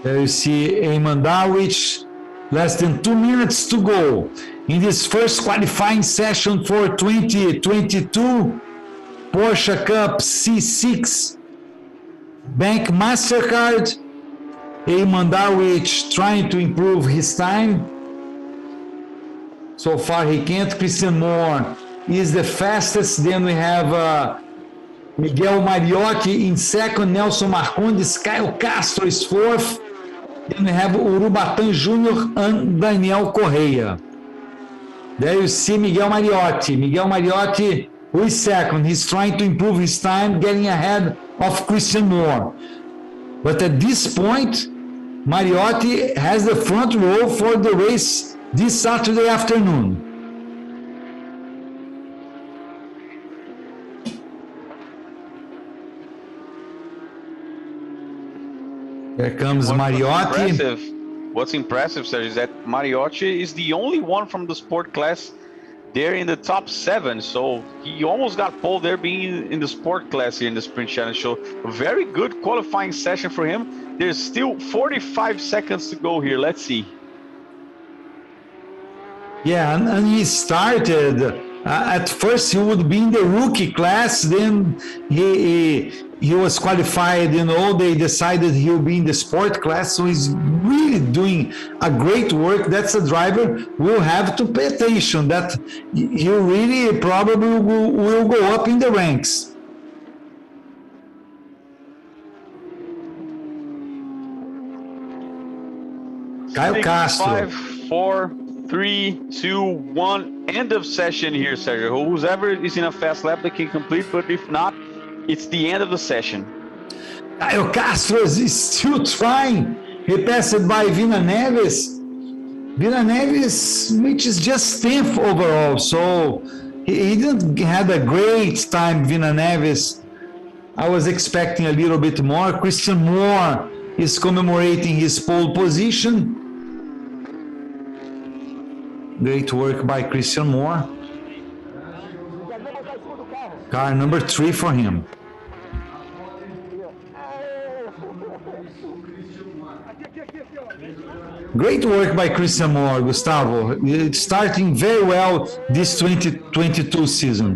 There you see Eamon Darwich, less than 2 minutes to go in this first qualifying session for 2022 Porsche Cup C6 Bank Mastercard. Eamon Darwich trying to improve his time. So far he can't. Christian Moore is the fastest. Then we have Miguel Mariotti in second, Nelson Marcondes, Caio Castro is fourth. Then we have Urubatán Júnior and Daniel Correa. There you see Miguel Mariotti, who is second. He's trying to improve his time, getting ahead of Christian Moore. But at this point, Mariotti has the front row for the race this Saturday afternoon. Here comes Mariotti. What's impressive, Sergio, is that Mariotti is the only one from the sport class there in the top 7. So he almost got pole there, being in the sport class here in the Sprint Challenge. So a very good qualifying session for him. There's still 45 seconds to go here. Let's see. Yeah, and he started, at first he would be in the rookie class, then he was qualified, they decided he'll be in the sport class, so he's really doing a great work. That's a driver we'll have to pay attention, that he really probably will go up in the ranks. Caio Castro. 5, 4, 3, 2, 1. End of session here, Sergio. Whoever is in a fast lap, they can complete, but if not, it's the end of the session. Caio Castro is still trying. He passed by Vina Neves. Vina Neves, which is just 10th overall, so he didn't have a great time, Vina Neves. I was expecting a little bit more. Christian Moore is commemorating his pole position. Great work by Christian Moore. Car number 3 for him. Great work by Christian Moore, Gustavo. It's starting very well this 2022 season.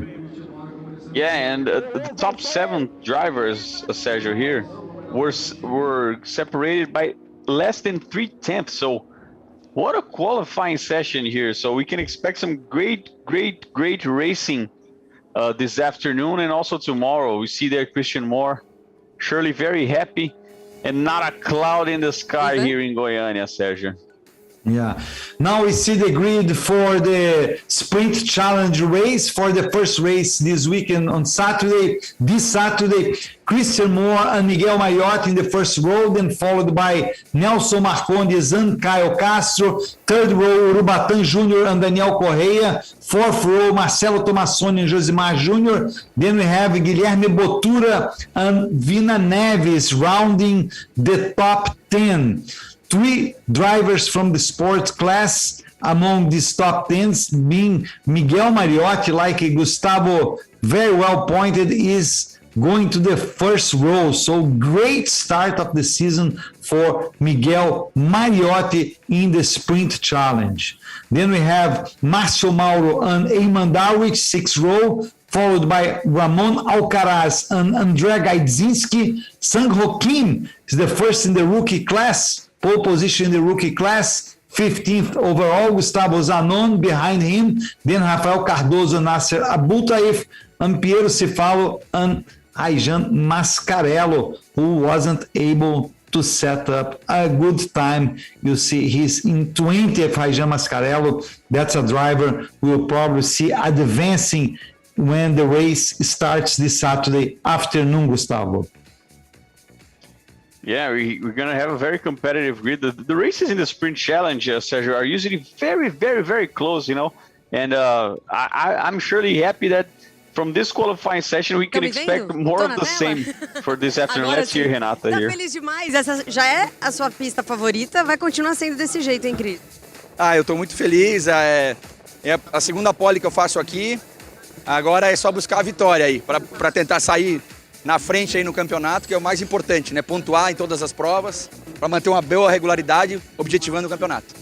Yeah, and the top 7 drivers, Sergio, here were separated by less than 3/10. So what a qualifying session here. So we can expect some great racing this afternoon and also tomorrow. We see there Christian Moore, surely very happy, and not a cloud in the sky here in Goiania, Sergio. Yeah. Now we see the grid for the Sprint Challenge race for the first race this weekend on Saturday. This Saturday, Christian Moore and Miguel Mariotti in the first row, then followed by Nelson Marcondes and Caio Castro. Third row, Urubatan Jr. and Daniel Correia. Fourth row, Marcelo Tomassoni and Josimar Jr. Then we have Guilherme Botura and Vina Neves rounding the top 10. 3 drivers from the sports class among these top 10s being Miguel Mariotti, like Gustavo very well pointed, is going to the first row. So great start of the season for Miguel Mariotti in the Sprint Challenge. Then we have Márcio Mauro and Eyman Darwich, 6th row, followed by Ramon Alcaraz and André Gaidzinski. Sang-Ho Kim is the first in the rookie class, pole position in the rookie class, 15th overall, Gustavo Zanon behind him, then Rafael Cardoso, Nasser Abultaif, and Piero Cifalo and Raijan Mascarello, who wasn't able to set up a good time. You see he's in 20th, Raijan Mascarello. That's a driver we'll probably see advancing when the race starts this Saturday afternoon, Gustavo. Yeah, we're going to have a very competitive grid. The races in the Sprint Challenge, Sergio, are usually very close, you know. And I'm surely happy that from this qualifying session we can expect more of the same for this afternoon. Let's hear Renata Tá here. feliz demais. Essa já é a sua pista favorita. Vai continuar sendo desse jeito, hein, Cris? Eu tô muito feliz. É a segunda pole que eu faço aqui. Agora é só buscar a vitória aí, para tentar sair na frente aí no campeonato, que é o mais importante, né? Pontuar em todas as provas, para manter uma boa regularidade, objetivando o campeonato.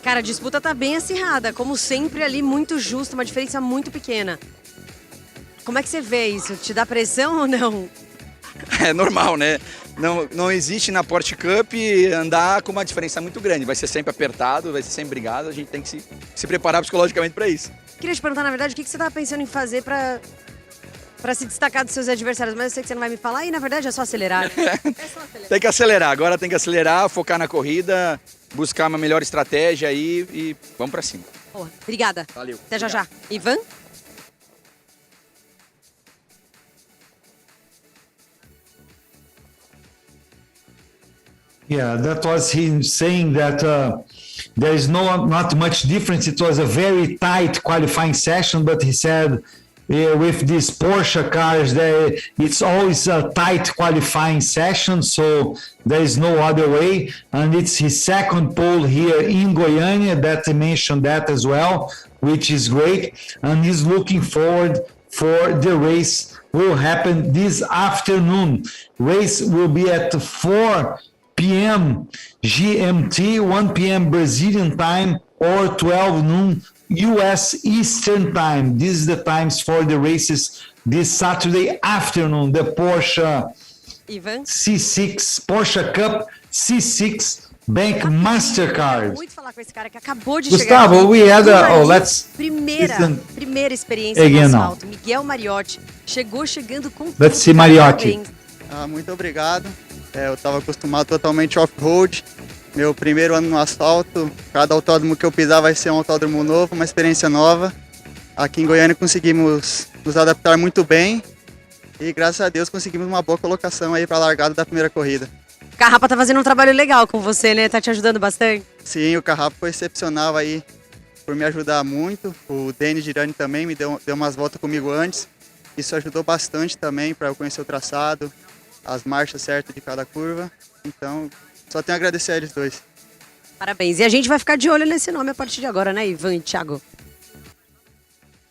Cara, a disputa tá bem acirrada, como sempre ali, muito justo, uma diferença muito pequena. Como é que você vê isso? Te dá pressão ou não? É normal, né? Não existe na Porsche Cup andar com uma diferença muito grande. Vai ser sempre apertado, vai ser sempre brigado, a gente tem que se preparar psicologicamente para isso. Queria te perguntar, na verdade, o que você tava pensando em fazer para se destacar dos seus adversários, mas eu sei que você não vai me falar e, na verdade, é só acelerar. Né? É só acelerar. Tem que acelerar, agora tem que acelerar, focar na corrida, buscar uma melhor estratégia aí e vamos para cima. Boa, obrigada. Valeu. Até já. Ivan? Yeah, that was him saying that there is not much difference. It was a very tight qualifying session, but he said with these Porsche cars, it's always a tight qualifying session, so there is no other way. And it's his second pole here in Goiania, that he mentioned that as well, which is great. And he's looking forward for the race will happen this afternoon. Race will be at 4 p.m. GMT, 1 p.m. Brazilian time, or 12 noon U.S. Eastern time. These are the times for the races this Saturday afternoon. The Porsche Ivan? C6, Porsche Cup C6 Bank Mastercard. Muito falar com esse cara que acabou de Gustavo, chegar. we had let's primeira experiência again no now. asfalto. Miguel Mariotti chegando com Let's see Mariotti. Muito obrigado. Eu estava acostumado totalmente off-road. Meu primeiro ano no asfalto. Cada autódromo que eu pisar vai ser um autódromo novo, uma experiência nova. Aqui em Goiânia conseguimos nos adaptar muito bem. E graças a Deus conseguimos uma boa colocação aí para a largada da primeira corrida. O Carrapa tá fazendo um trabalho legal com você, né? Tá te ajudando bastante? Sim, o Carrapa foi excepcional aí por me ajudar muito. O Denis Girani também me deu umas voltas comigo antes. Isso ajudou bastante também para eu conhecer o traçado, as marchas certas de cada curva. Então, só tenho a agradecer a eles dois. Parabéns. E a gente vai ficar de olho nesse nome a partir de agora, né, Ivan e Thiago?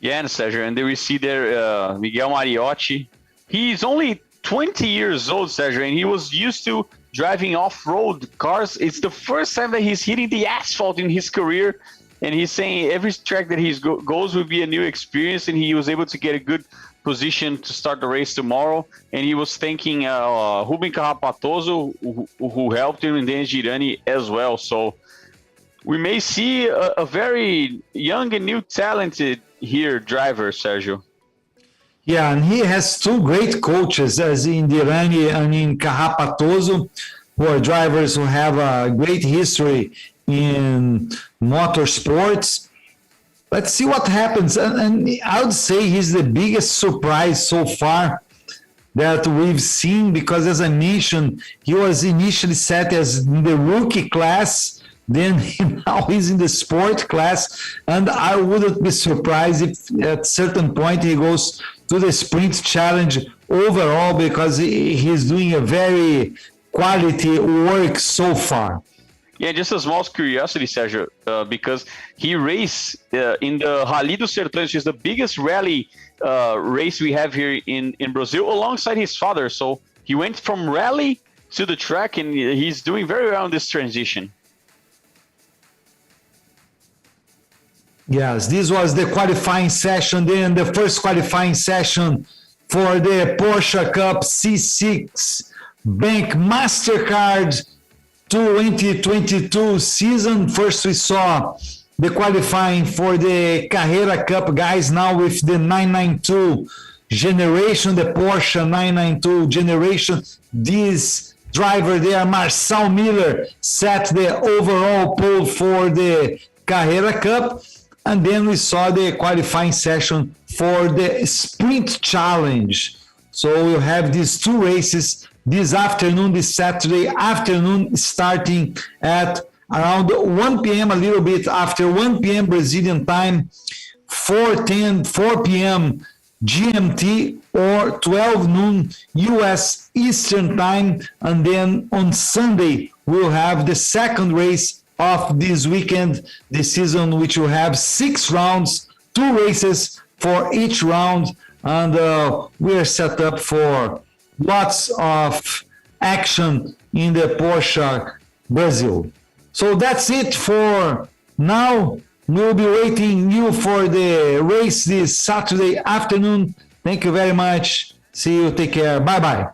Yeah, and Sergio, and then we see there Miguel Mariotti. He's only 20 years old, Sergio, and he was used to driving off-road cars. It's the first time that he's hitting the asphalt in his career, and he's saying every track that he goes will be a new experience, and he was able to get a good position to start the race tomorrow. And he was thanking Ruben Carrapatoso, who helped him, and Dennis Girani as well. So we may see a very young and new talented here driver, Sergio. Yeah, and he has two great coaches, as in Girani and in Carrapatoso, who are drivers who have a great history in motorsports. Let's see what happens. And I would say he's the biggest surprise so far that we've seen, because as I mentioned, he was initially set as in the rookie class, then now he's in the sport class, and I wouldn't be surprised if at certain point he goes to the sprint challenge overall, because he's doing a very quality work so far. Yeah, just a small curiosity, Sergio, because he raced in the Rally dos Sertões, which is the biggest rally race we have here in Brazil, alongside his father. So he went from rally to the track, and he's doing very well in this transition. Yes, this was the qualifying session, then the first qualifying session for the Porsche Cup C6 Bank MasterCard 2022 season. First we saw the qualifying for the Carrera Cup guys, now with the 992 generation, the Porsche 992 generation. This driver there, Marcel Miller, set the overall pole for the Carrera Cup. And then we saw the qualifying session for the Sprint Challenge. So we'll have these two races this afternoon, this Saturday afternoon, starting at around 1 p.m., a little bit after 1 p.m. Brazilian time, 4 p.m. GMT, or 12 noon US Eastern time. And then on Sunday, we'll have the second race of this weekend, this season, which will have 6 rounds, 2 races for each round, and we are set up for lots of action in the Porsche Brasil. So that's it for now. We'll be waiting you for the race this Saturday afternoon. Thank you very much. See you. Take care. Bye-bye.